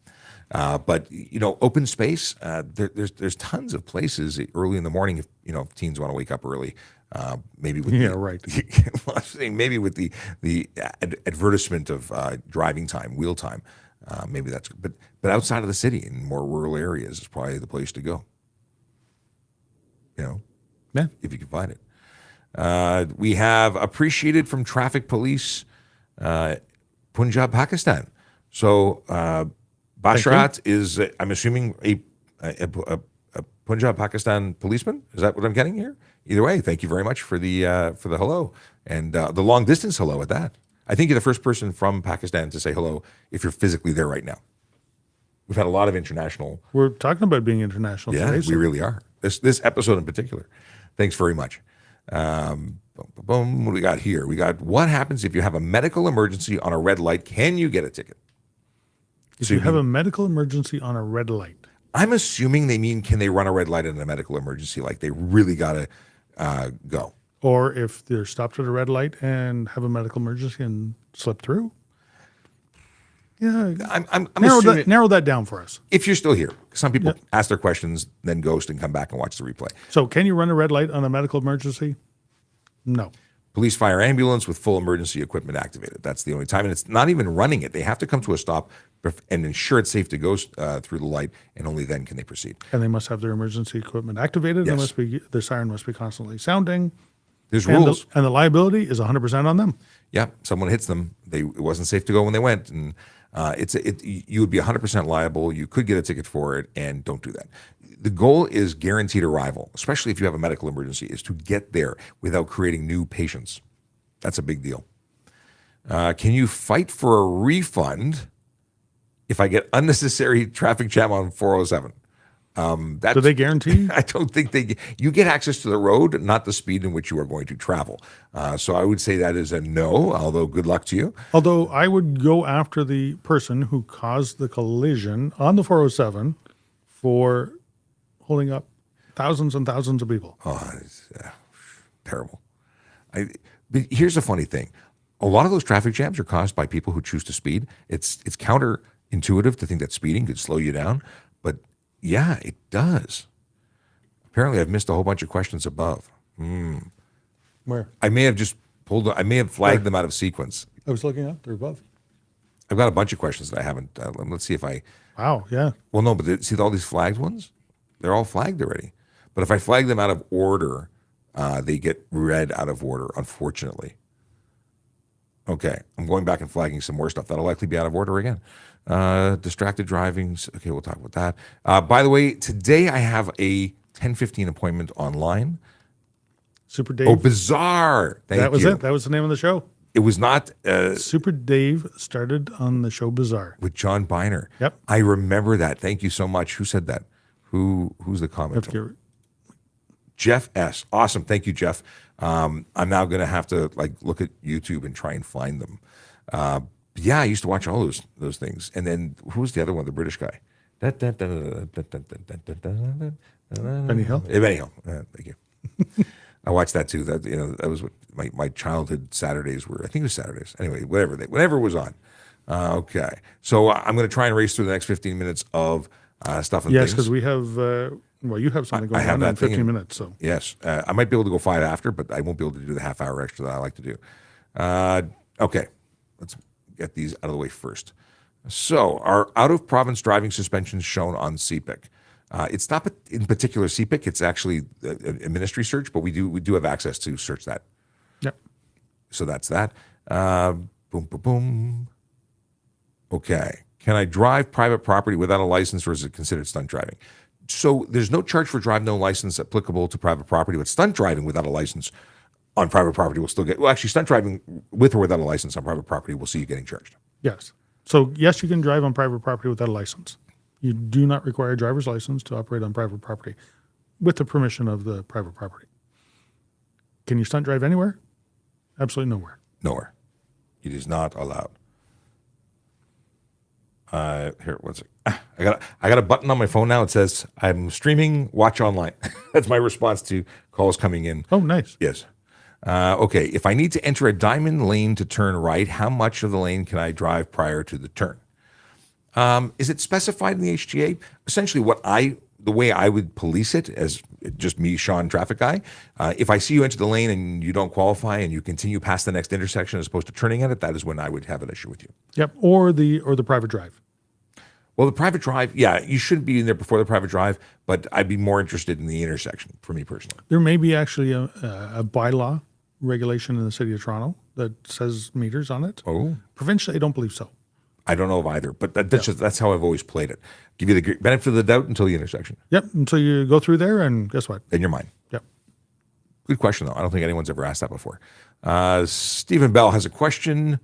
But open space, there's tons of places early in the morning if teens want to wake up early. Maybe with maybe with the advertisement of driving time, wheel time, maybe that's good. But outside of the city in more rural areas is probably the place to go. If you can find it. We have appreciated from traffic police, Punjab, Pakistan. So Basharat is, I'm assuming, a Punjab, Pakistan policeman. Is that what I'm getting here? Either way, thank you very much for the hello and the long distance hello at that. I think you're the first person from Pakistan to say hello if you're physically there right now. We've had a lot of international. We're talking about being international today. Yeah, we really are. This episode in particular. Thanks very much. Boom, what do we got here? We got what happens if you have a medical emergency on a red light? Can you get a ticket? If you have a medical emergency on a red light. I'm assuming they mean can they run a red light in a medical emergency? Like they really got to go. Or if they're stopped at a red light and have a medical emergency and slip through. Yeah, I'm narrow that down for us. If you're still here, some people ask their questions, then ghost and come back and watch the replay. So can you run a red light on a medical emergency? No. Police, fire, ambulance with full emergency equipment activated. That's the only time. And it's not even running it. They have to come to a stop and ensure it's safe to go through the light, and only then can they proceed. And they must have their emergency equipment activated. Yes. Their siren must be constantly sounding. There's rules. And the liability is 100% on them. Yeah, someone hits them. It wasn't safe to go when they went, and you would be 100% liable. You could get a ticket for it, and don't do that. The goal is guaranteed arrival, especially if you have a medical emergency, is to get there without creating new patients. That's a big deal. Can you fight for a refund if I get unnecessary traffic jam on 407? Do they guarantee? I don't think you get access to the road, not the speed in which you are going to travel. So I would say that is a no, although good luck to you. Although I would go after the person who caused the collision on the 407 for holding up thousands and thousands of people. Oh, it's terrible. But here's the funny thing. A lot of those traffic jams are caused by people who choose to speed. It's counterintuitive to think that speeding could slow you down, but yeah, it does. Apparently, I've missed a whole bunch of questions above. Where? I may have just I may have flagged them out of sequence. I was looking up. They're above. I've got a bunch of questions that I haven't. Let's see if I. Wow. Yeah. Well, no, but see all these flagged ones? They're all flagged already. But if I flag them out of order, they get read out of order, unfortunately. Okay, I'm going back and flagging some more stuff. That'll likely be out of order again. Distracted driving. Okay, we'll talk about that. By the way, today I have a 10:15 appointment online. Super Dave. Oh, bizarre. Thank that was you. it. That was the name of the show. It was not Super Dave started on the show Bizarre. with John Biner. Yep. I remember that. Thank you so much. Who said that? Who's the commenter? Jeff S. Awesome. Thank you, Jeff. I'm now going to have to look at YouTube and try and find them. Yeah, I used to watch all those things. And then who was the other one? The British guy. Benny Hill. Benny Hill. Thank you. I watched that too. That was what my childhood Saturdays were. I think it was Saturdays. Anyway, whenever it was on. Okay, so I'm going to try and race through the next 15 minutes of stuff and Yes, things. because we have. You have something going on in 15 minutes. So yes, I might be able to go 5 after, but I won't be able to do the half hour extra that I like to do. Okay, let's get these out of the way first. So, our out of province driving suspensions shown on CPIC. It's not in particular CPIC. It's actually a ministry search, but we do have access to search that. yep. So that's that. Boom, boom, boom. Okay. Can I drive private property without a license, or is it considered stunt driving? So there's no charge for drive no license applicable to private property, but stunt driving without a license on private property will still get. Well, actually, stunt driving with or without a license on private property will see you getting charged. Yes. So yes, you can drive on private property without a license. You do not require a driver's license to operate on private property, with the permission of the private property. Can you stunt drive anywhere? Absolutely nowhere. Nowhere. It is not allowed. Here, one sec. I got a button on my phone now. It says I'm streaming. Watch online. That's my response to calls coming in. Oh, nice. Yes. Okay. If I need to enter a diamond lane to turn right, how much of the lane can I drive prior to the turn? Is it specified in the HTA? Essentially, the way I would police it as just me, Sean, traffic guy, if I see you enter the lane and you don't qualify and you continue past the next intersection as opposed to turning at it, that is when I would have an issue with you. Yep. Or the private drive. Well, the private drive, yeah, you should be in there before the private drive, but I'd be more interested in the intersection for me personally. There may be actually a bylaw regulation in the city of Toronto that says meters on it. Oh, Provincially, I don't believe so. I don't know of either, but that's how I've always played it. Give you the benefit of the doubt until the intersection. Yep. Until you go through there, and guess what? In your mind. Yep. Good question, though. I don't think anyone's ever asked that before. Stephen Bell has a question,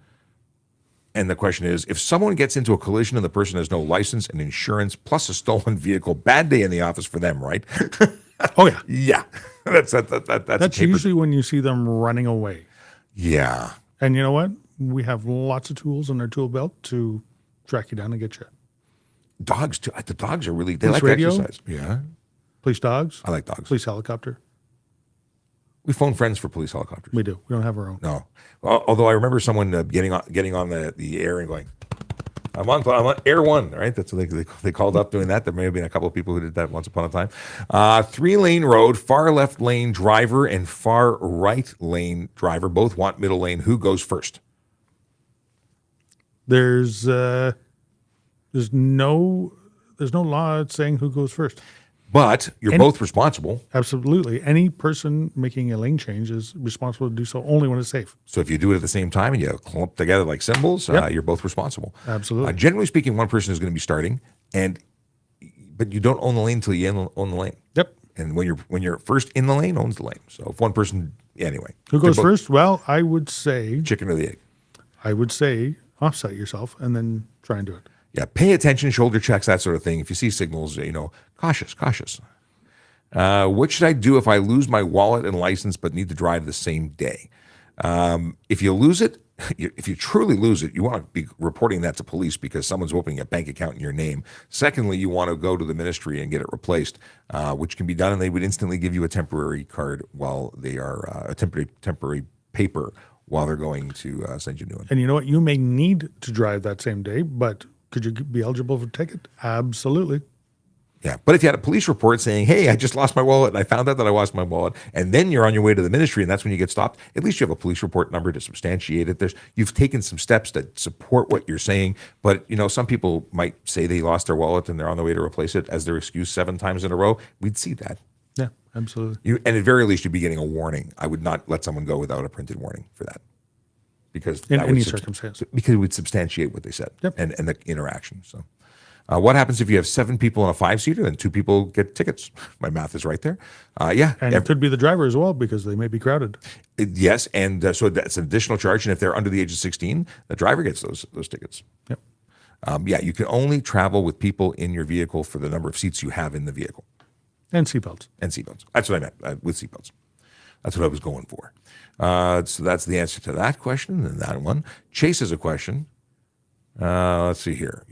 and the question is, if someone gets into a collision and the person has no license and insurance plus a stolen vehicle, bad day in the office for them, right? Oh yeah. Yeah. That's usually when you see them running away. Yeah. And you know what? We have lots of tools in our tool belt to track you down and get you. Dogs, too. The dogs are really, they Police like radio? exercise. Yeah. Police dogs. I like dogs. Police helicopter. We phone friends for police helicopters. We do. We don't have our own. No. Well, although I remember someone getting on the air and going, I'm on Air One, right? That's what they called up doing that. There may have been a couple of people who did that once upon a time. 3-lane road, far left lane driver and far right lane driver both want middle lane. Who goes first? There's no law saying who goes first. But you're both responsible. Absolutely. Any person making a lane change is responsible to do so only when it's safe. So if you do it at the same time and you clump together like cymbals, you're both responsible. Absolutely. Generally speaking, one person is going to be starting, but you don't own the lane until you own the lane. Yep. And when you're first in the lane, owns the lane. So if one person, anyway. Who goes first? Well, I would say Chicken or the egg. I would say offset yourself and then try and do it. Yeah, pay attention, shoulder checks, that sort of thing. If you see signals, cautious. What should I do if I lose my wallet and license but need to drive the same day? If you lose it, if you truly lose it, you want to be reporting that to police because someone's opening a bank account in your name. Secondly, you want to go to the ministry and get it replaced, which can be done, and they would instantly give you a temporary card while they are a temporary paper while they're going to send you a new one. And you know what? You may need to drive that same day, but could you be eligible for a ticket? Absolutely. Yeah, but if you had a police report saying, "Hey, I just lost my wallet and I found out that I lost my wallet," and then you're on your way to the ministry and that's when you get stopped, at least you have a police report number to substantiate it. You've taken some steps to support what you're saying. But some people might say they lost their wallet and they're on the way to replace it as their excuse 7 times in a row. We'd see that. Yeah, absolutely. And at very least, you'd be getting a warning. I would not let someone go without a printed warning for that, because In that any would circumstance. because it would substantiate what they said. Yep. and the interaction. So. What happens if you have 7 people in a 5-seater and 2 people get tickets? My math is right there. Yeah. And it could be the driver as well because they may be crowded. Yes. And so that's an additional charge. And if they're under the age of 16, the driver gets those tickets. Yep. Yeah. You can only travel with people in your vehicle for the number of seats you have in the vehicle. And seatbelts. And seatbelts. That's what I meant with seatbelts. That's what I was going for. So that's the answer to that question and that one. Chase has a question. Let's see here.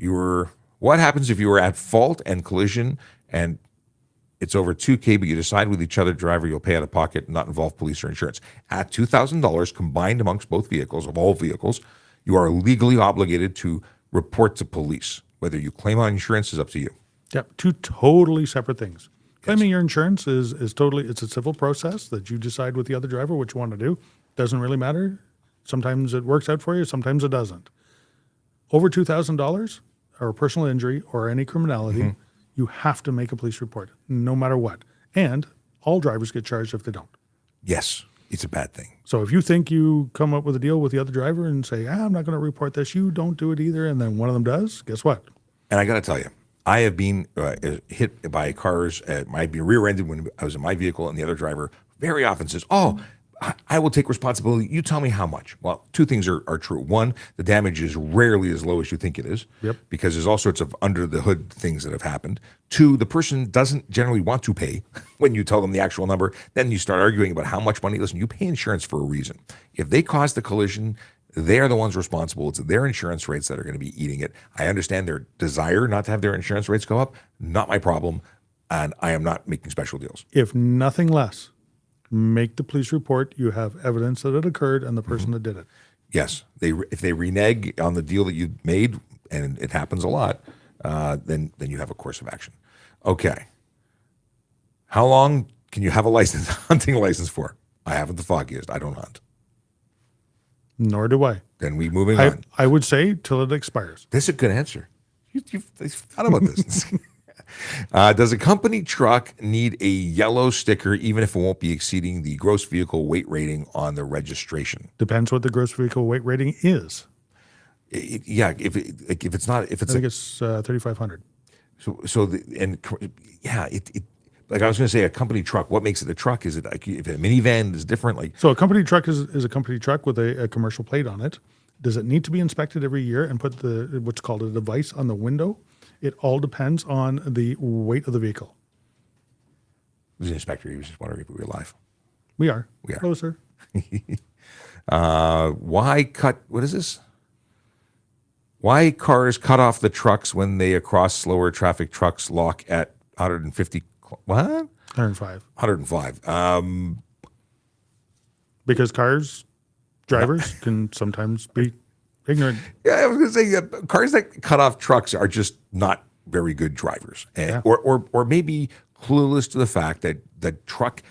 What happens if you were at fault and collision and it's over $2,000, but you decide with each other driver you'll pay out of pocket, not involve police or insurance? At $2,000 combined amongst both vehicles, of all vehicles, you are legally obligated to report to police. Whether you claim on insurance is up to you. Yep. 2 totally separate things. Claiming your insurance is totally, it's a civil process that you decide with the other driver what you want to do. Doesn't really matter. Sometimes it works out for you, sometimes it doesn't. Over $2,000 or personal injury or any criminality, you have to make a police report, no matter what. And all drivers get charged if they don't. Yes, it's a bad thing. So if you think you come up with a deal with the other driver and say, I'm not going to report this, you don't do it either, and then one of them does, guess what? And I got to tell you, I have been hit by cars. I've been rear-ended when I was in my vehicle, and the other driver very often says, I will take responsibility. You tell me how much. Well, 2 things are true. One, the damage is rarely as low as you think it is. Yep. Because there's all sorts of under the hood things that have happened. 2, the person doesn't generally want to pay when you tell them the actual number. Then you start arguing about how much money. Listen, you pay insurance for a reason. If they caused the collision, they're the ones responsible. It's their insurance rates that are going to be eating it. I understand their desire not to have their insurance rates go up. Not my problem. And I am not making special deals. If nothing less, make the police report. You have evidence that it occurred and the person that did it. Yes. If they renege on the deal that you made, and it happens a lot, then you have a course of action. Okay. How long can you have a license, hunting license for? I haven't the foggiest. I don't hunt. Nor do I. Then we moving on. I would say till it expires. That's a good answer. You've thought about this. Does a company truck need a yellow sticker even if it won't be exceeding the gross vehicle weight rating on the registration? Depends what the gross vehicle weight rating is. Yeah, if it's not, if it's I think it's 3,500. Like I was going to say, a company truck. What makes it a truck? Is it like if a minivan is different? Like So a company truck is a company truck with a commercial plate on it. Does it need to be inspected every year and put what's called a device on the window? It all depends on the weight of the vehicle. Who's the inspector? He was just wondering if we were live. We are. We are. Hello, sir. Why cut? What is this? Why cars cut off the trucks when they across slower traffic trucks lock at 150? What? 105. 105. Because drivers can sometimes be ignorant. Yeah, I was going to say cars that cut off trucks are just not very good drivers, or maybe clueless to the fact that the truck.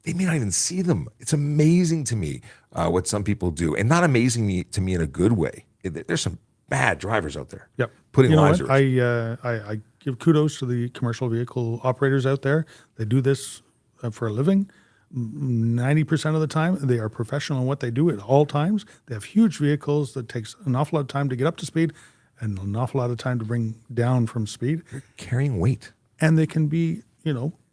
They may not even see them. It's amazing to me what some people do, and not amazing to me in a good way. There's some bad drivers out there. Yep. Putting lives what? I give kudos to the commercial vehicle operators out there. They do this for a living. 90% of the time, they are professional in what they do at all times. They have huge vehicles that takes an awful lot of time to get up to speed and an awful lot of time to bring down from speed. They're carrying weight. And they can be,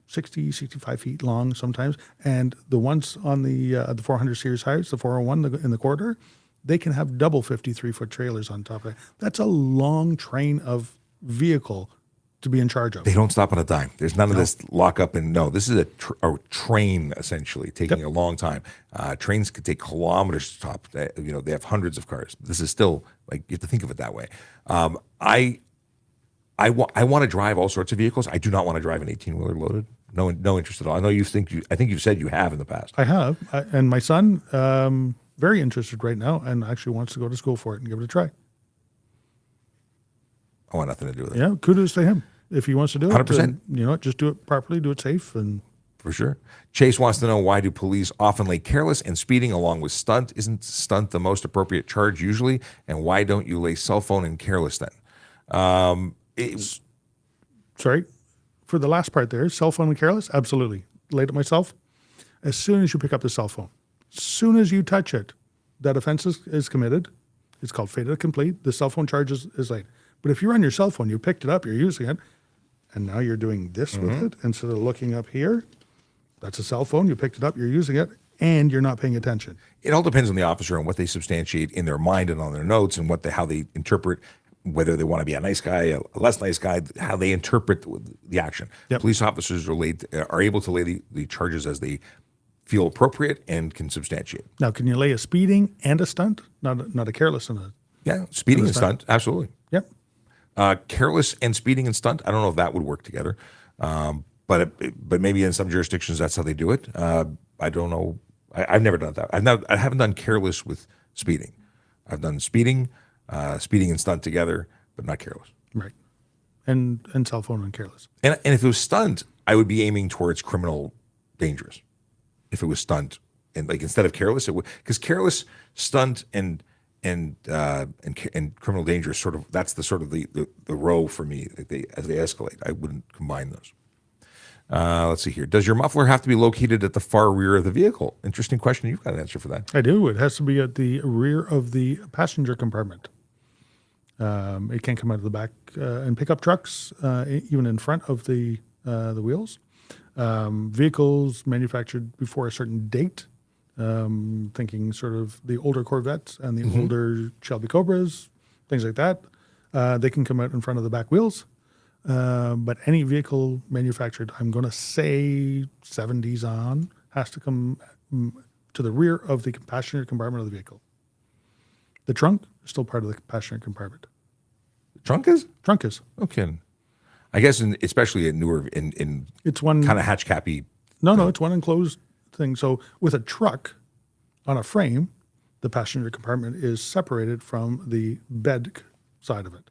60, 65 feet long sometimes. And the ones on the 400 series highways, the 401 in the corridor, they can have double 53-foot trailers on top of it. That's a long train of vehicle to be in charge of. They don't stop on a dime. There's none of this lock up and no. This is a train essentially taking a long time. Trains could take kilometers to stop. They have hundreds of cars. This is still like you have to think of it that way. I want to drive all sorts of vehicles. I do not want to drive an 18-wheeler loaded. No interest at all. I know I think you've said you have in the past. I have, and my son, very interested right now, and actually wants to go to school for it and give it a try. I want nothing to do with it. Yeah, kudos to him. If he wants to do it, 100%. Just do it properly, do it safe, and For sure. Chase wants to know, why do police often lay careless and speeding along with stunt? Isn't stunt the most appropriate charge usually? And why don't you lay cell phone and careless then? sorry, for the last part there, cell phone and careless, absolutely. Laid it myself. As soon as you pick up the cell phone, as soon as you touch it, that offense is committed. It's called fait accompli. The cell phone charge is late. But if you're on your cell phone, you picked it up, you're using it, and now you're doing this with it instead of looking up here, that's a cell phone. You picked it up, you're using it, and you're not paying attention. It all depends on the officer and what they substantiate in their mind and on their notes, and how they interpret, whether they want to be a nice guy, a less nice guy, how they interpret the action. Yep. Police officers are able to lay the charges as they feel appropriate and can substantiate. Now, can you lay a speeding and a stunt? Not a careless and a... Yeah, speeding and stunt, absolutely. Yep. Careless and speeding and stunt, I don't know if that would work together, but maybe in some jurisdictions that's how they do it. I don't know. I've never done that. I haven't done careless with speeding. I've done speeding and stunt together, but not careless. Right. And cell phone and careless. And if it was stunt, I would be aiming towards criminal dangerous. If it was stunt, and like instead of careless, it would, because careless, stunt, and criminal dangerous, sort of, that's the sort of the row for me. As they escalate, I wouldn't combine those. Let's see here. Does your muffler have to be located at the far rear of the vehicle? Interesting question. You've got an answer for that. I do. It has to be at the rear of the passenger compartment. It can't come out of the back. And pickup trucks, even in front of the wheels. Vehicles manufactured before a certain date, thinking sort of the older Corvettes and the older Shelby Cobras, things like that. They can come out in front of the back wheels. But any vehicle manufactured, I'm going to say 70s on, has to come to the rear of the passenger compartment of the vehicle. The trunk is still part of the passenger compartment. Trunk is? Trunk is. Okay. I guess especially in newer, it's one kind of hatch cappy. No, it's one enclosed thing. So with a truck on a frame, the passenger compartment is separated from the bed side of it.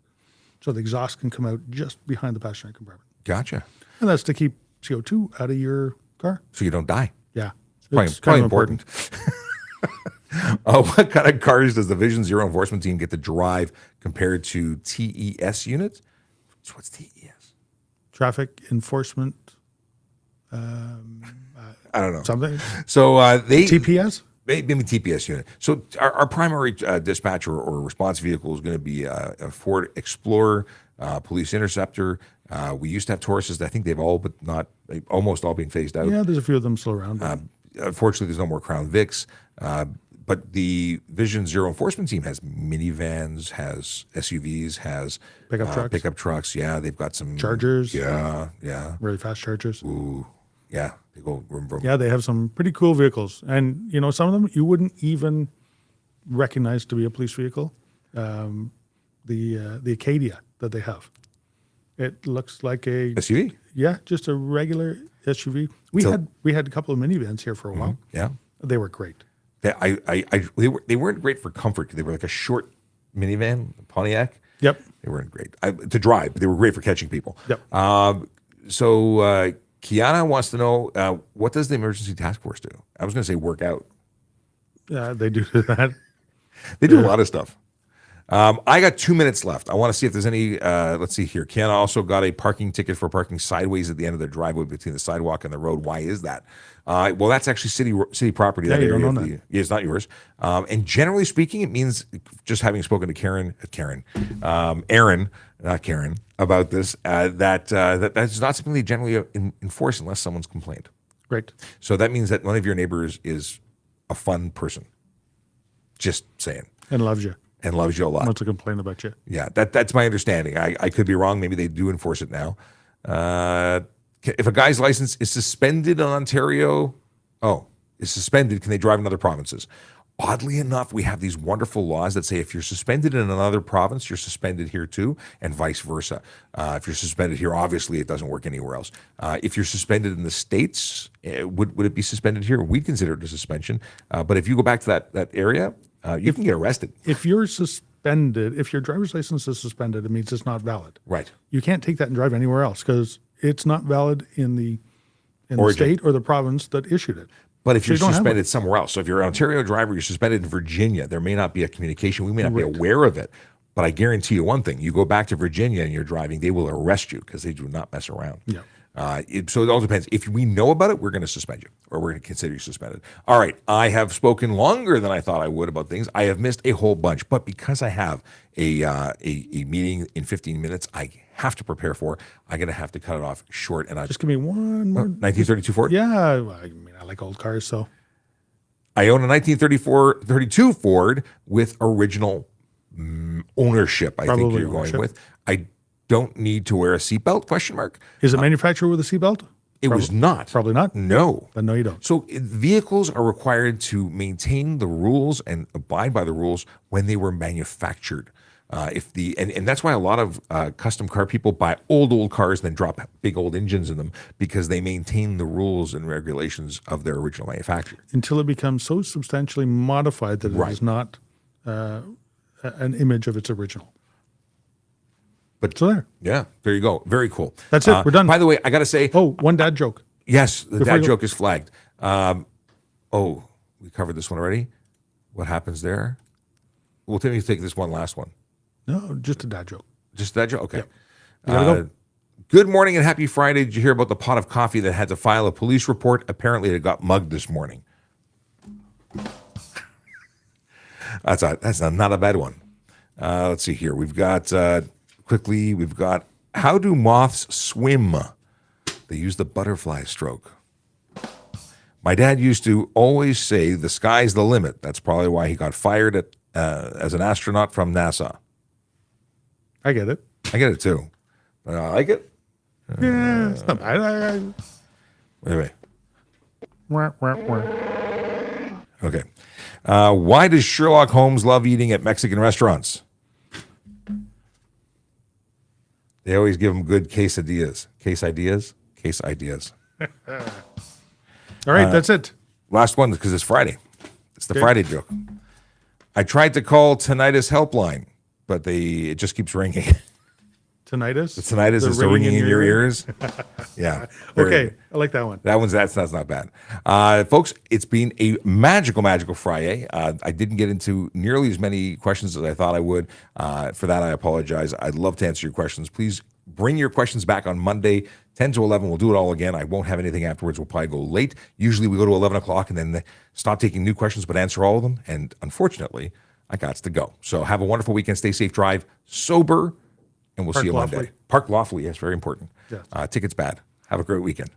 So the exhaust can come out just behind the passenger compartment. Gotcha. And that's to keep CO2 out of your car. So you don't die. Yeah. It's probably important. What kind of cars does the Vision Zero enforcement team get to drive compared to TES units? So what's TES? Traffic enforcement. I don't know. Something. So they TPS? Maybe TPS unit. So our primary dispatcher or response vehicle is going to be a Ford Explorer, Police Interceptor. We used to have Tauruses. I think they've almost all been phased out. Yeah, there's a few of them still around. Unfortunately, there's no more Crown Vics. But the Vision Zero enforcement team has minivans, has SUVs, has pickup trucks. Yeah, they've got some Chargers. Yeah. Really fast Chargers. Ooh, yeah. They go vroom, vroom. Yeah, they have some pretty cool vehicles. And, some of them you wouldn't even recognize to be a police vehicle. The Acadia that they have. It looks like a SUV? Yeah, just a regular SUV. We had a couple of minivans here for a while. Yeah. They were great. They weren't great for comfort. They were like a short minivan, Pontiac. Yep. They weren't great to drive. But they were great for catching people. Yep. So Kiana wants to know, what does the emergency task force do? I was going to say work out. They do that. They do a lot of stuff. I got 2 minutes left. I want to see if there's any, let's see here. Kiana also got a parking ticket for parking sideways at the end of the driveway between the sidewalk and the road. Why is that? Well, that's actually city property. Yeah, that you don't area own that. Yeah, it's not yours. And generally speaking, it means, just having spoken to Aaron, not Karen, about this, that's not something they generally enforce unless someone's complained. Great. So that means that one of your neighbors is a fun person. Just saying. And loves you. And loves you a lot. Wants to complain about you. Yeah, that's my understanding. I could be wrong. Maybe they do enforce it now. If a guy's license is suspended in Ontario, can they drive in other provinces? Oddly enough, we have these wonderful laws that say if you're suspended in another province, you're suspended here too, and vice versa. If you're suspended here, obviously it doesn't work anywhere else. If you're suspended in the States, would it be suspended here? We'd consider it a suspension. But if you go back to that area, you can get arrested. If you're suspended, if your driver's license is suspended, it means it's not valid. Right. You can't take that and drive anywhere else because it's not valid in the Origin. state or the province that issued it. But if So you're you don't have suspended somewhere else, so if you're an Ontario driver, you're suspended in Virginia, there may not be a communication. We may not be aware of it. But I guarantee you one thing, you go back to Virginia and you're driving, they will arrest you because they do not mess around. Yeah. So it all depends. If we know about it, we're going to suspend you or we're going to consider you suspended. All right. I have spoken longer than I thought I would about things. I have missed a whole bunch. But because I have a meeting in 15 minutes, I have to prepare for, I'm going to have to cut it off short. And I Just give me one more. 1932 Ford? Yeah, I mean, I like old cars, so. I own a 1932 Ford with original ownership, I think Probably you're going ownership. with. I don't need to wear a seatbelt, question mark. Is it manufactured with a seatbelt? It was not. Probably not. No. Then no, you don't. So vehicles are required to maintain the rules and abide by the rules when they were manufactured. And that's why a lot of custom car people buy old cars and then drop big old engines in them because they maintain the rules and regulations of their original manufacturer. Until it becomes so substantially modified that it is not an image of its original. But So there. yeah, there you go. Very cool. That's it. We're done. By the way, I got to say, Oh, one dad joke. yes, the Before dad you go- joke is flagged. We covered this one already. What happens there? Well, let me take this one last one. No, just a dad joke. Just that joke? Okay. You gotta go. Good morning and happy Friday. Did you hear about the pot of coffee that had to file a police report? Apparently it got mugged this morning. That's not a bad one. Let's see here. We've got, how do moths swim? They use the butterfly stroke. My dad used to always say the sky's the limit. That's probably why he got fired as an astronaut from NASA. I get it. I get it too. But I like it. Yeah, it's not bad. Anyway, Wah, wah, wah. okay. Why does Sherlock Holmes love eating at Mexican restaurants? They always give him good quesadillas. Case ideas? Case ideas. All right, that's it. Last one because it's Friday. It's the Friday joke. I tried to call tinnitus helpline, but it just keeps ringing. Tinnitus? Tinnitus is the ringing in your ears. Yeah. Okay, I like that one. That's not bad. Folks, it's been a magical Friday. I didn't get into nearly as many questions as I thought I would. For that, I apologize. I'd love to answer your questions. Please bring your questions back on Monday, 10 to 11. We'll do it all again. I won't have anything afterwards. We'll probably go late. Usually we go to 11 o'clock and then stop taking new questions, but answer all of them. And unfortunately, I got to go. So have a wonderful weekend. Stay safe, drive sober, and we'll see you Monday. lawfully. Park lawfully. Yes, very important. Yes. Tickets bad. Have a great weekend.